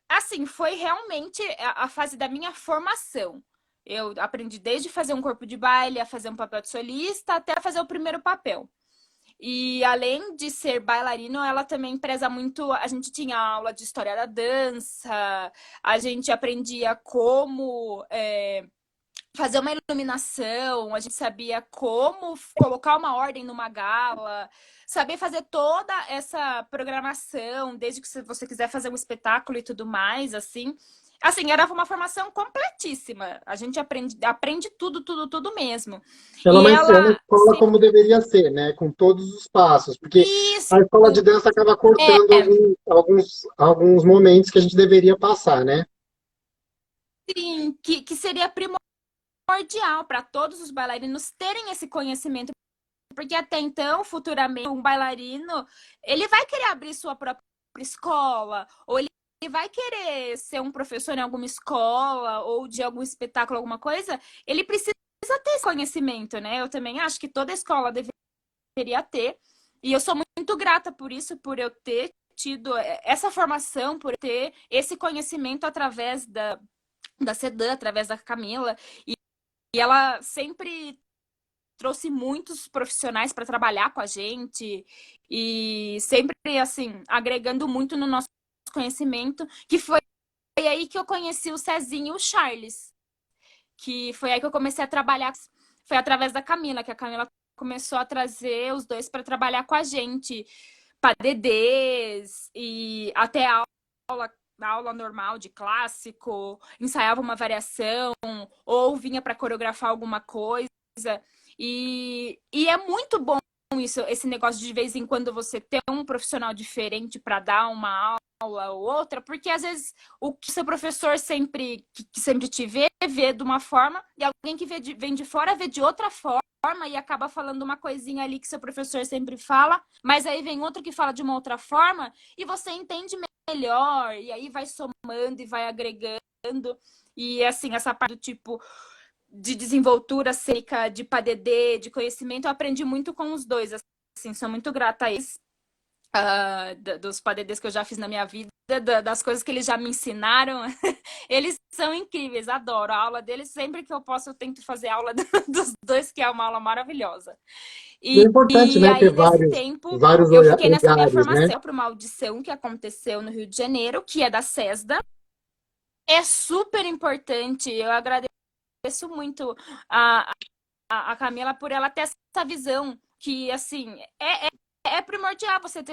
Assim, foi realmente a fase da minha formação. Eu aprendi desde fazer um corpo de baile, a fazer um papel de solista, até fazer o primeiro papel. E além de ser bailarino, ela também preza muito. A gente tinha aula de história da dança, a gente aprendia como fazer uma iluminação, a gente sabia como colocar uma ordem numa gala, saber fazer toda essa programação, desde que você quiser fazer um espetáculo e tudo mais, assim. Assim, era uma formação completíssima. A gente aprende tudo, tudo, tudo mesmo. Ela E é uma ela escola sempre. como deveria ser, né? Com todos os passos, porque Isso! a escola de dança acaba cortando É, alguns momentos que a gente deveria passar, né? sim, que seria primordial para todos os bailarinos terem esse conhecimento, porque até então, futuramente, um bailarino, ele vai querer abrir sua própria escola, ou ele vai querer ser um professor em alguma escola, ou de algum espetáculo, alguma coisa, ele precisa ter esse conhecimento, né? Eu também acho que toda escola deveria ter, e eu sou muito grata por isso, por eu ter tido essa formação, por ter esse conhecimento através da Sedan, através da Camila. ela sempre trouxe muitos profissionais para trabalhar com a gente e sempre, assim, agregando muito no nosso conhecimento, que foi aí que eu conheci o Cezinho e o Charles, que foi aí que eu comecei a trabalhar, foi através da Camila, que a Camila começou a trazer os dois para trabalhar com a gente, PDDs e até aula normal de clássico, ensaiava uma variação ou vinha para coreografar alguma coisa. E é muito bom isso, esse negócio de vez em quando você ter um profissional diferente para dar uma aula ou outra, porque às vezes o que seu professor sempre que sempre te vê de uma forma e alguém que vem de fora vê de outra forma e acaba falando uma coisinha ali que seu professor sempre fala, mas aí vem outro que fala de uma outra forma e você entende melhor e aí vai somando e vai agregando e assim, essa parte do tipo de desenvoltura cênica, de PADD, de conhecimento, eu aprendi muito com os dois, assim, sou muito grata a eles, dos PADDs que eu já fiz na minha vida, das coisas que eles já me ensinaram, eles são incríveis, adoro a aula deles, sempre que eu posso eu tento fazer aula dos dois, que é uma aula maravilhosa. E é importante, E né, ter aí, nesse tempo, vários eu fiquei nessa minha olhares, né? formação para uma audição que aconteceu no Rio de Janeiro, que é da CESDA, é super importante, eu agradeço muito a, a Camila por ela ter essa visão que, assim, é primordial você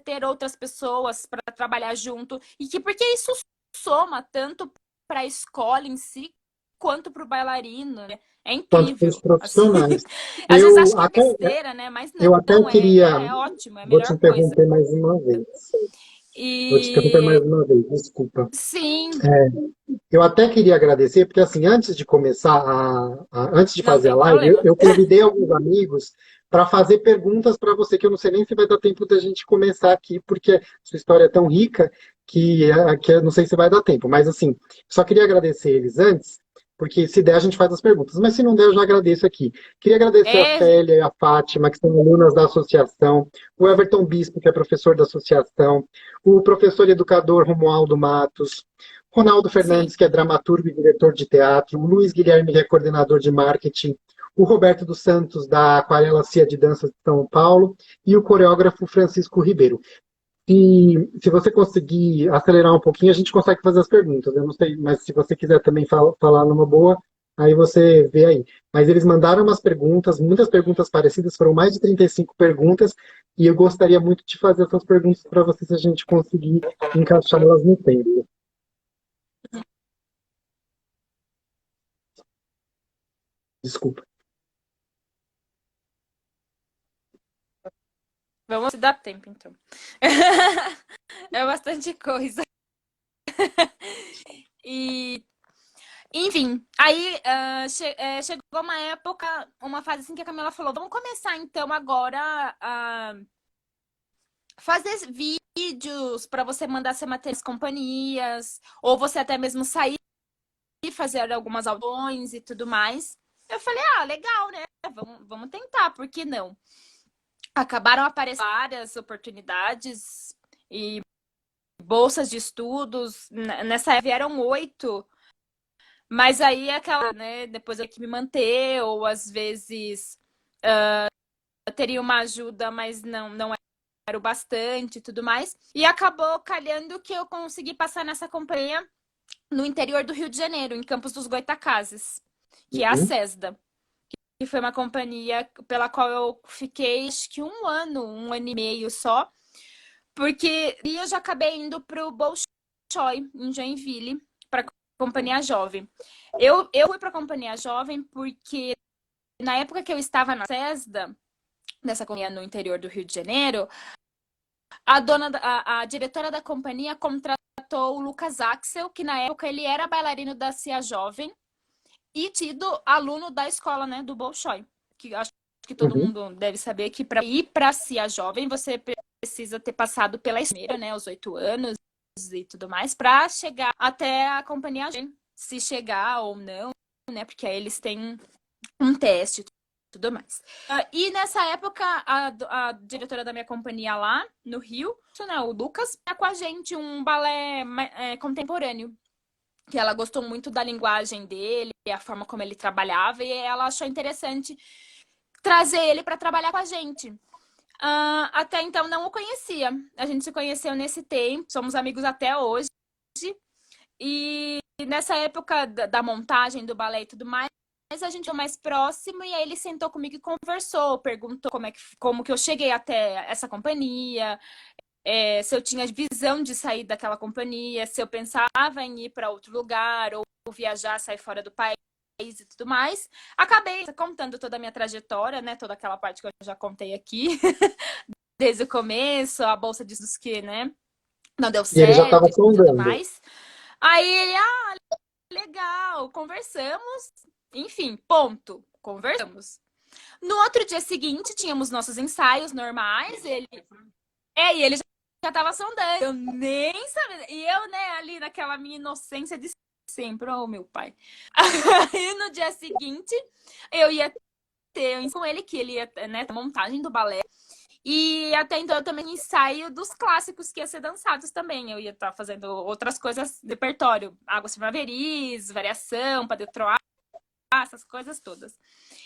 ter outras pessoas para trabalhar junto e que porque isso soma tanto para a escola em si quanto para o bailarino, né? É Quanto para os incrível, assim. profissionais. Às vezes acho Eu que é até, besteira, né? Mas eu até não, queria, é ótimo, é a vou te melhor coisa. interromper mais uma vez. Vou te interromper mais E uma vez, desculpa. sim, Eu até queria agradecer, porque assim, antes de começar, antes de não fazer a tem live, problema. eu convidei alguns amigos para fazer perguntas para você, que eu não sei nem se vai dar tempo da gente começar aqui, porque sua história é tão rica que eu não sei se vai dar tempo. Mas assim, só queria agradecer eles antes, porque se der a gente faz as perguntas, mas se não der eu já agradeço aqui. Queria agradecer a É, Célia e a Fátima, que são alunas da associação, o Everton Bispo, que é professor da associação, o professor e educador Romualdo Matos, Ronaldo sim, Fernandes, que é dramaturgo e diretor de teatro, o Luiz Guilherme, que é coordenador de marketing, o Roberto dos Santos, da Aquarela Cia de Dança de São Paulo, e o coreógrafo Francisco Ribeiro. E se você conseguir acelerar um pouquinho, a gente consegue fazer as perguntas. Eu não sei, mas se você quiser também falar numa boa, aí você vê aí. Mas eles mandaram umas perguntas, muitas perguntas parecidas, foram mais de 35 perguntas, e eu gostaria muito de fazer essas perguntas para você, se a gente conseguir encaixá-las no tempo. Desculpa. vamos dar tempo então. É bastante coisa. E enfim, aí chegou uma época, uma fase assim que a Camila falou: vamos começar então agora a fazer vídeos para você mandar seu material às companhias, ou você até mesmo sair e fazer algumas audições e tudo mais. Eu falei: ah, legal, né? Vamos tentar, por que não? Acabaram aparecendo várias oportunidades e bolsas de estudos. Nessa época vieram 8. Mas aí é aquela, né? Depois eu tenho que me manter, ou às vezes eu teria uma ajuda, mas não era o bastante e tudo mais. E acabou calhando que eu consegui passar nessa companhia no interior do Rio de Janeiro, em Campos dos Goytacazes, que é a Uhum. CESDA. Que foi uma companhia pela qual eu fiquei acho que um ano e meio só. Porque eu já acabei indo para o Bolshoi, em Joinville, para a Companhia Jovem. Eu fui para a Companhia Jovem porque na época que eu estava na CESDA, nessa companhia no interior do Rio de Janeiro, a diretora da companhia contratou o Lucas Axel, que na época ele era bailarino da CIA Jovem e tido aluno da escola, né, do Bolshoi. Que acho que todo Uhum. mundo deve saber que para ir para a CIA Jovem você precisa ter passado pela esmeira, né, os 8 anos e tudo mais, para chegar até a companhia, se chegar ou não, né, porque aí eles têm um teste e tudo mais. E nessa época, a diretora da minha companhia lá, no Rio, né, o Lucas, tá com a gente um balé contemporâneo, que ela gostou muito da linguagem dele, a forma como ele trabalhava, e ela achou interessante trazer ele para trabalhar com a gente. Até então não o conhecia. A gente se conheceu nesse tempo, somos amigos até hoje. E nessa época da montagem do balé e tudo mais, a gente ficou mais próximo e aí ele sentou comigo e conversou, perguntou como que eu cheguei até essa companhia, se eu tinha visão de sair daquela companhia, se eu pensava em ir para outro lugar ou viajar, sair fora do país e tudo mais. Acabei contando toda a minha trajetória, né? Toda aquela parte que eu já contei aqui, desde o começo, a bolsa de estudos que, né, não deu E ele já estava certo e tudo sondando. mais. Aí ele, legal, conversamos, enfim, ponto, conversamos. No outro dia seguinte, tínhamos nossos ensaios normais, e ele já tava sondando, eu nem sabia, e eu, né, ali naquela minha inocência de sempre, oh meu pai. Aí no dia seguinte, eu ia ter com ele, que ele ia, né, montagem do balé, e até então eu também ensaio dos clássicos que ia ser dançados também. Eu ia estar fazendo outras coisas, repertório, Águas Primaveris, variação, Pas de Trois, essas coisas todas.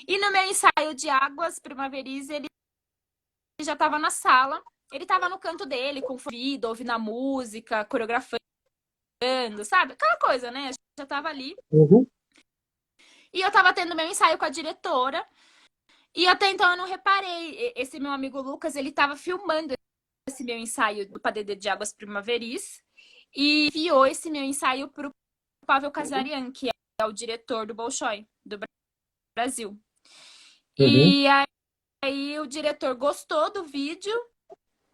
E no meu ensaio de Águas Primaveris, ele já estava na sala, ele estava no canto dele, com fone, ouvindo a música, coreografando, sabe? Aquela coisa, né? Já estava ali. Uhum. E eu estava tendo meu ensaio com a diretora, e até então eu não reparei. Esse meu amigo Lucas, ele estava filmando esse meu ensaio do Padedê de Águas Primaveris e enviou esse meu ensaio para o Pavel Casarian, que é o diretor do Bolshoi, do Brasil. Uhum. E aí o diretor gostou do vídeo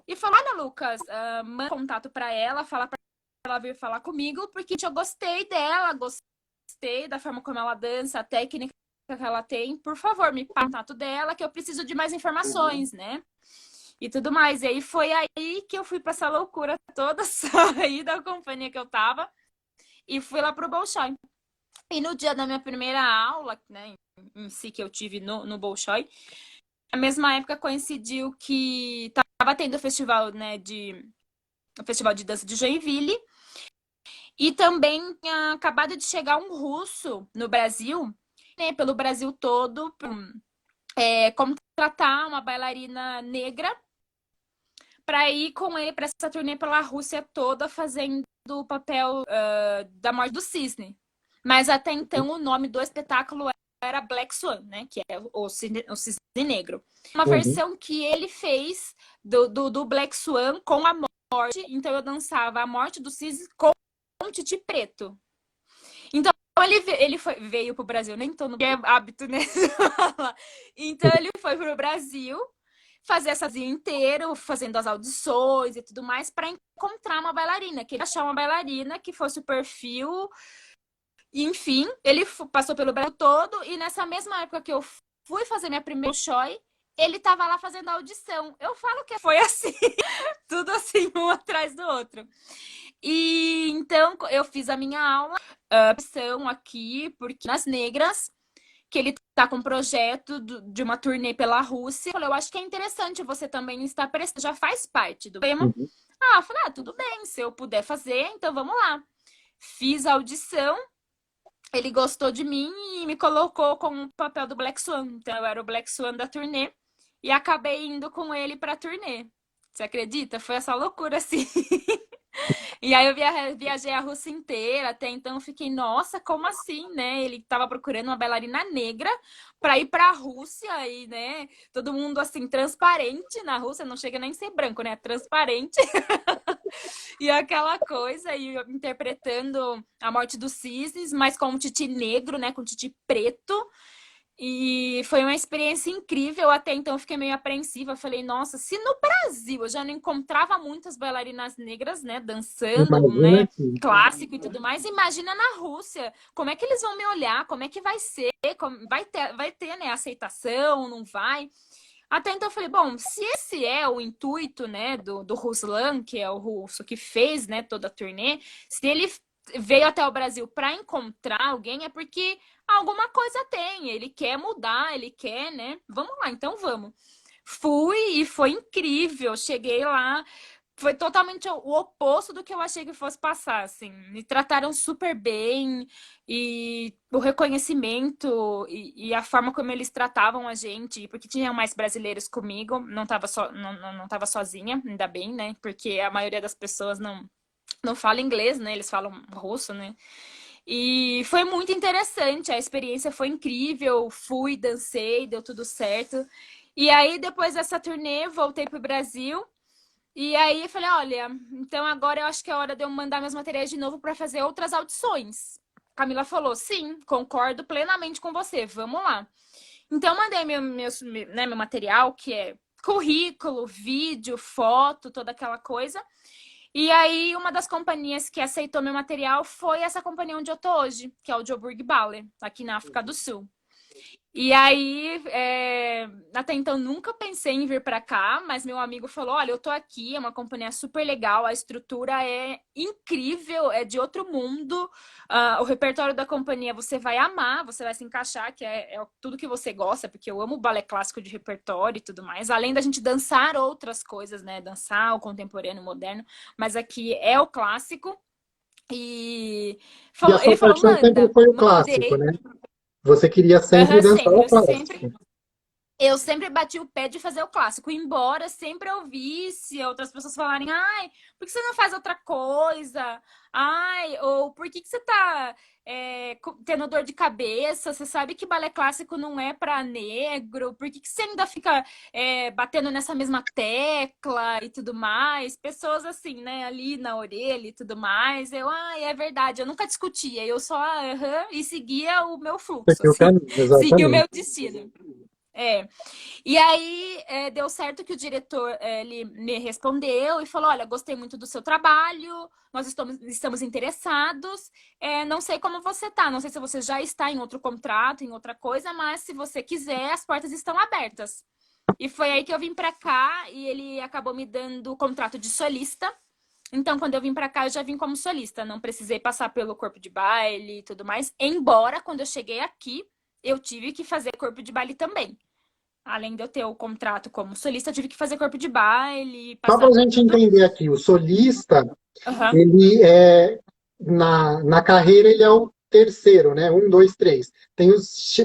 e falou, olha, Lucas, manda contato para ela, fala para ela vir falar comigo, porque eu gostei dela, gostei da forma como ela dança, a técnica que ela tem. Por favor, me passa o contato dela, que eu preciso de mais informações, né? E tudo mais. E aí foi aí que eu fui pra essa loucura toda, saí da companhia que eu tava e fui lá pro Bolshoi. E no dia da minha primeira aula, né, em si que eu tive no Bolshoi, na mesma época coincidiu que tava tendo o festival, né, o festival de dança de Joinville, e também tinha acabado de chegar um russo no Brasil, né, pelo Brasil todo, contratar uma bailarina negra para ir com ele para essa turnê pela Rússia toda, fazendo o papel da morte do cisne. Mas até então o nome do espetáculo era Black Swan, né? Que é o cisne negro. Uma Uhum. versão que ele fez do Black Swan com a morte. Então eu dançava a morte do cisne com o Titi Preto. Então ele veio pro Brasil, nem tô no hábito, né? Então ele foi pro Brasil fazer essa dia inteiro, fazendo as audições e tudo mais, para encontrar uma bailarina, que ele achar uma bailarina que fosse o perfil. E, enfim, ele passou pelo Brasil todo, e nessa mesma época que eu fui fazer minha primeira show, ele tava lá fazendo a audição. Eu falo que foi assim, tudo assim, um atrás do outro. E então eu fiz a minha aula, opção aqui, porque nas negras, que ele tá com um projeto de uma turnê pela Rússia. Eu falei, eu acho que é interessante você também estar presente, já faz parte do tema. Uhum. Eu falei, tudo bem, se eu puder fazer, então vamos lá. Fiz a audição, ele gostou de mim e me colocou com o papel do Black Swan. Então eu era o Black Swan da turnê e acabei indo com ele pra turnê. Você acredita? Foi essa loucura assim. E aí eu viajei a Rússia inteira, até então fiquei, nossa, como assim, né? Ele tava procurando uma bailarina negra para ir para a Rússia e, né, todo mundo assim transparente na Rússia, não chega nem a ser branco, né? Transparente. E aquela coisa, e eu interpretando a morte dos cisnes, mas com um titi negro, né, com um titi preto. E foi uma experiência incrível. Até então eu fiquei meio apreensiva. Falei, nossa, se no Brasil eu já não encontrava muitas bailarinas negras, né, dançando, Imagina né, que. clássico e tudo mais, imagina na Rússia. Como é que eles vão me olhar? Como é que vai ser? Vai ter, né, aceitação? Não vai? Até então eu falei, bom, se esse é o intuito, né, do Ruslan, que é o russo que fez, né, toda a turnê, se ele veio até o Brasil para encontrar alguém, é porque alguma coisa tem, ele quer mudar, ele quer, né? Vamos lá, então vamos. Fui e foi incrível. Cheguei lá, foi totalmente o oposto do que eu achei que fosse passar, assim. Me trataram super bem e o reconhecimento e a forma como eles tratavam a gente, porque tinham mais brasileiros comigo, não tava sozinha, ainda bem, né? Porque a maioria das pessoas não fala inglês, né? Eles falam russo, né? E foi muito interessante, a experiência foi incrível, fui, dancei, deu tudo certo. E aí, depois dessa turnê, voltei pro Brasil. E aí eu falei, olha, então agora eu acho que é hora de eu mandar meus materiais de novo para fazer outras audições. Camila falou, sim, concordo plenamente com você, vamos lá. Então eu mandei meu material, que é currículo, vídeo, foto, toda aquela coisa. E aí uma das companhias que aceitou meu material foi essa companhia onde eu tô hoje, que é o Joburg Ballet, aqui na África do Sul. E aí, até então nunca pensei em vir para cá, mas meu amigo falou: olha, eu tô aqui, é uma companhia super legal, a estrutura é incrível, é de outro mundo. O repertório da companhia você vai amar, você vai se encaixar, que é tudo que você gosta, porque eu amo balé clássico de repertório e tudo mais, além da gente dançar outras coisas, né? Dançar o contemporâneo, o moderno, mas aqui é o clássico. E E a ele sua falou: paixão sempre manda, foi o clássico, mandei. né? Você queria sempre Aham, dançar o sempre, clássico. eu sempre bati o pé de fazer o clássico, embora sempre eu visse outras pessoas falarem, ai, por que você não faz outra coisa? Ai, ou por que você tá tendo dor de cabeça? Você sabe que balé clássico não é para negro? Por que você ainda fica batendo nessa mesma tecla e tudo mais? Pessoas assim, né, ali na orelha e tudo mais. Ai, é verdade, eu nunca discutia, eu só aham, e seguia o meu fluxo, Porque o assim, caminho, seguia o exatamente. meu destino. É. E aí deu certo que o diretor ele me respondeu e falou: olha, gostei muito do seu trabalho, nós estamos interessados. Não sei como você tá, não sei se você já está em outro contrato, em outra coisa, mas se você quiser, as portas estão abertas. E foi aí que eu vim pra cá e ele acabou me dando o contrato de solista. Então, quando eu vim pra cá, eu já vim como solista, não precisei passar pelo corpo de baile e tudo mais. Embora, quando eu cheguei aqui, eu tive que fazer corpo de baile também. Além de eu ter o contrato como solista, eu tive que fazer corpo de baile, Só para passar a por gente tudo. entender aqui, o solista, Aham. ele é, na carreira, ele é o terceiro, né? Um, dois, três.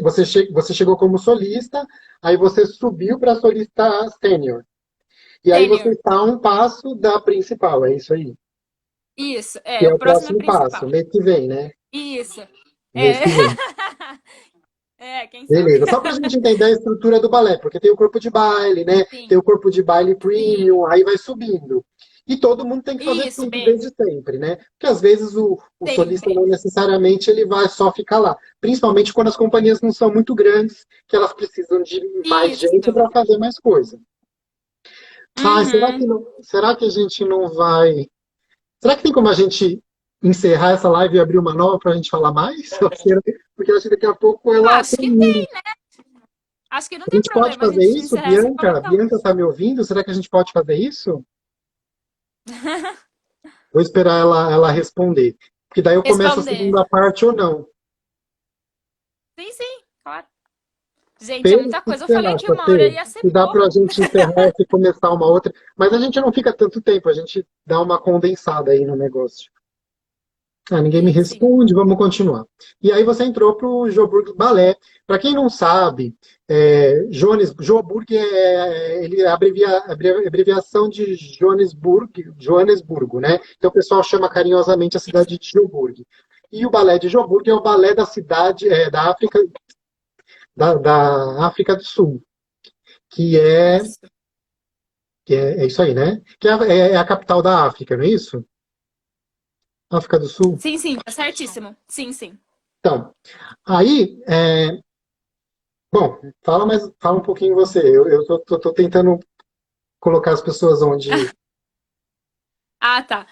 Você chegou como solista, aí você subiu para solista sênior. E aí você Sênior. está a um passo da principal, é isso aí. Isso, Que é o o próximo é próximo passo, principal. mês que vem, né? Isso. Mês É. que vem. Quem sabe? Beleza, só para a gente entender a estrutura do balé, porque tem o corpo de baile, né? Tem Sim, o corpo de baile sim. premium, aí vai subindo. E todo mundo tem que fazer Isso, tudo bem. desde sempre, né? Porque às vezes o solista Sempre. não necessariamente ele vai só ficar lá. Principalmente quando as companhias não são muito grandes, que elas precisam de mais gente Isso. para fazer mais coisa. Ah, Uhum. será que a gente não vai. Será que tem como a gente encerrar essa live e abrir uma nova para a gente falar mais? Porque eu acho que daqui a pouco ela Acho que termina. tem, né? Acho que não A tem gente pode problema a fazer gente isso, encerrar essa e Bianca? colocar Bianca outra. está me ouvindo? Será que a gente pode fazer isso? Vou esperar ela responder. Porque daí eu começo a Responder. segunda parte ou não. Sim, sim, claro. Gente, Fê, é o muita que coisa. Eu você falei que acha, uma hora Fê? ia ser Que dá para a pouco. gente encerrar essa e começar uma outra. Mas a gente não fica tanto tempo, a gente dá uma condensada aí no negócio. Ah, ninguém me Sim, sim. responde, vamos continuar. E aí você entrou para o Joburg Ballet. Para quem não sabe, Joburg ele é a abreviação de Joanesburgo, né? Então o pessoal chama carinhosamente a cidade de Joburg. E o balé de Joburg é o balé da cidade da África do Sul, que é, Isso. é isso aí, né? Que é a capital da África, não é isso? África do Sul. Sim, sim, tá certíssimo. Sim, sim. Então, aí, bom, fala um pouquinho você. Eu tô tentando colocar as pessoas onde. Ah, tá.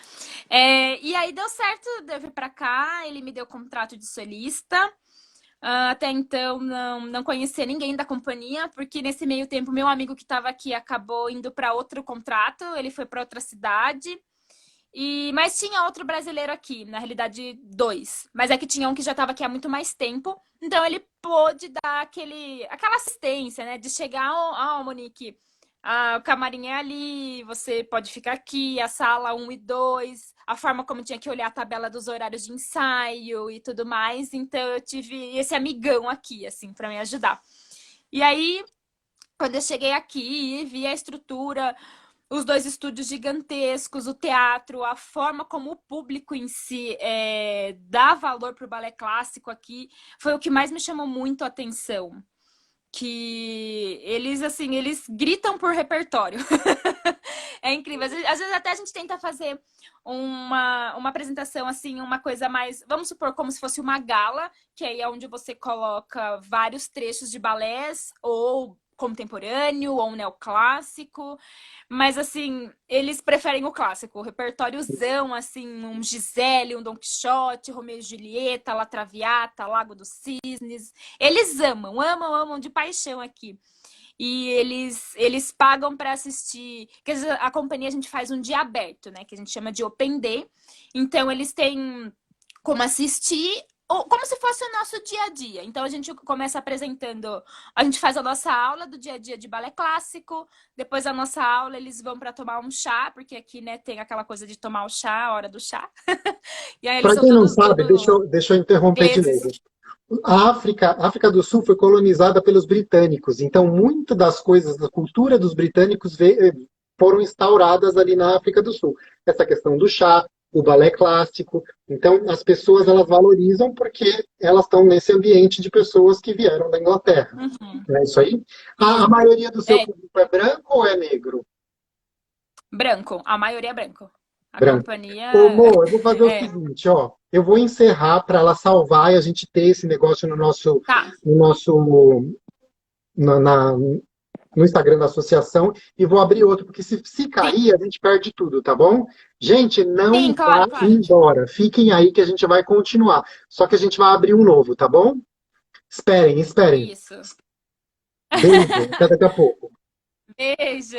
E aí deu certo de eu vir pra cá, ele me deu contrato de solista. Até então não conhecia ninguém da companhia, porque nesse meio tempo meu amigo que estava aqui acabou indo para outro contrato, ele foi para outra cidade. Mas tinha outro brasileiro aqui, na realidade dois. Mas é que tinha um que já estava aqui há muito mais tempo, então ele pôde dar aquela assistência, né? De chegar, Monique, O camarim é ali, você pode ficar aqui, a sala um e 2, a forma como tinha que olhar a tabela dos horários de ensaio e tudo mais. Então eu tive esse amigão aqui, assim, para me ajudar. E aí, quando eu cheguei aqui e vi a estrutura, os dois estúdios gigantescos, o teatro, a forma como o público em si dá valor para o balé clássico aqui, foi o que mais me chamou muito a atenção. Que eles, assim, eles gritam por repertório. É incrível. Às vezes até a gente tenta fazer uma apresentação, assim, uma coisa mais, vamos supor, como se fosse uma gala, que aí é onde você coloca vários trechos de balés, ou contemporâneo, ou neoclássico. Mas, assim, eles preferem o clássico, o repertóriozão, assim, um Gisele, um Dom Quixote, Romeu e Julieta, La Traviata, Lago dos Cisnes. Eles amam, amam, amam de paixão aqui. E eles pagam para assistir. Quer dizer, a companhia a gente faz um dia aberto, né? Que a gente chama de Open Day. Então, eles têm como assistir, ou como se fosse o nosso dia a dia. Então, a gente começa apresentando. A gente faz a nossa aula do dia a dia de balé clássico. Depois da nossa aula, eles vão para tomar um chá, porque aqui, né, tem aquela coisa de tomar o chá, a hora do chá. E aí, eles Para são quem não todos, sabe, todos deixa eu interromper de ingleses. novo. A África do Sul foi colonizada pelos britânicos, então muitas das coisas da cultura dos britânicos foram instauradas ali na África do Sul. Essa questão do chá, o balé clássico. Então as pessoas elas valorizam porque elas estão nesse ambiente de pessoas que vieram da Inglaterra. Uhum, Não é isso aí? A isso. maioria do seu É, público é branco ou é negro? branco. A maioria é branco. A Branco. Ô, companhia Mo, eu vou fazer o é. seguinte, ó. Eu vou encerrar para ela salvar e a gente ter esse negócio Tá. no nosso na, na- no Instagram da associação e vou abrir outro, porque se Sim, cair, a gente perde tudo, tá bom? Gente, sim, não vá claro, claro. embora. Fiquem aí que a gente vai continuar. Só que a gente vai abrir um novo, tá bom? Esperem, esperem. Isso. Beijo, até daqui a pouco. Beijo.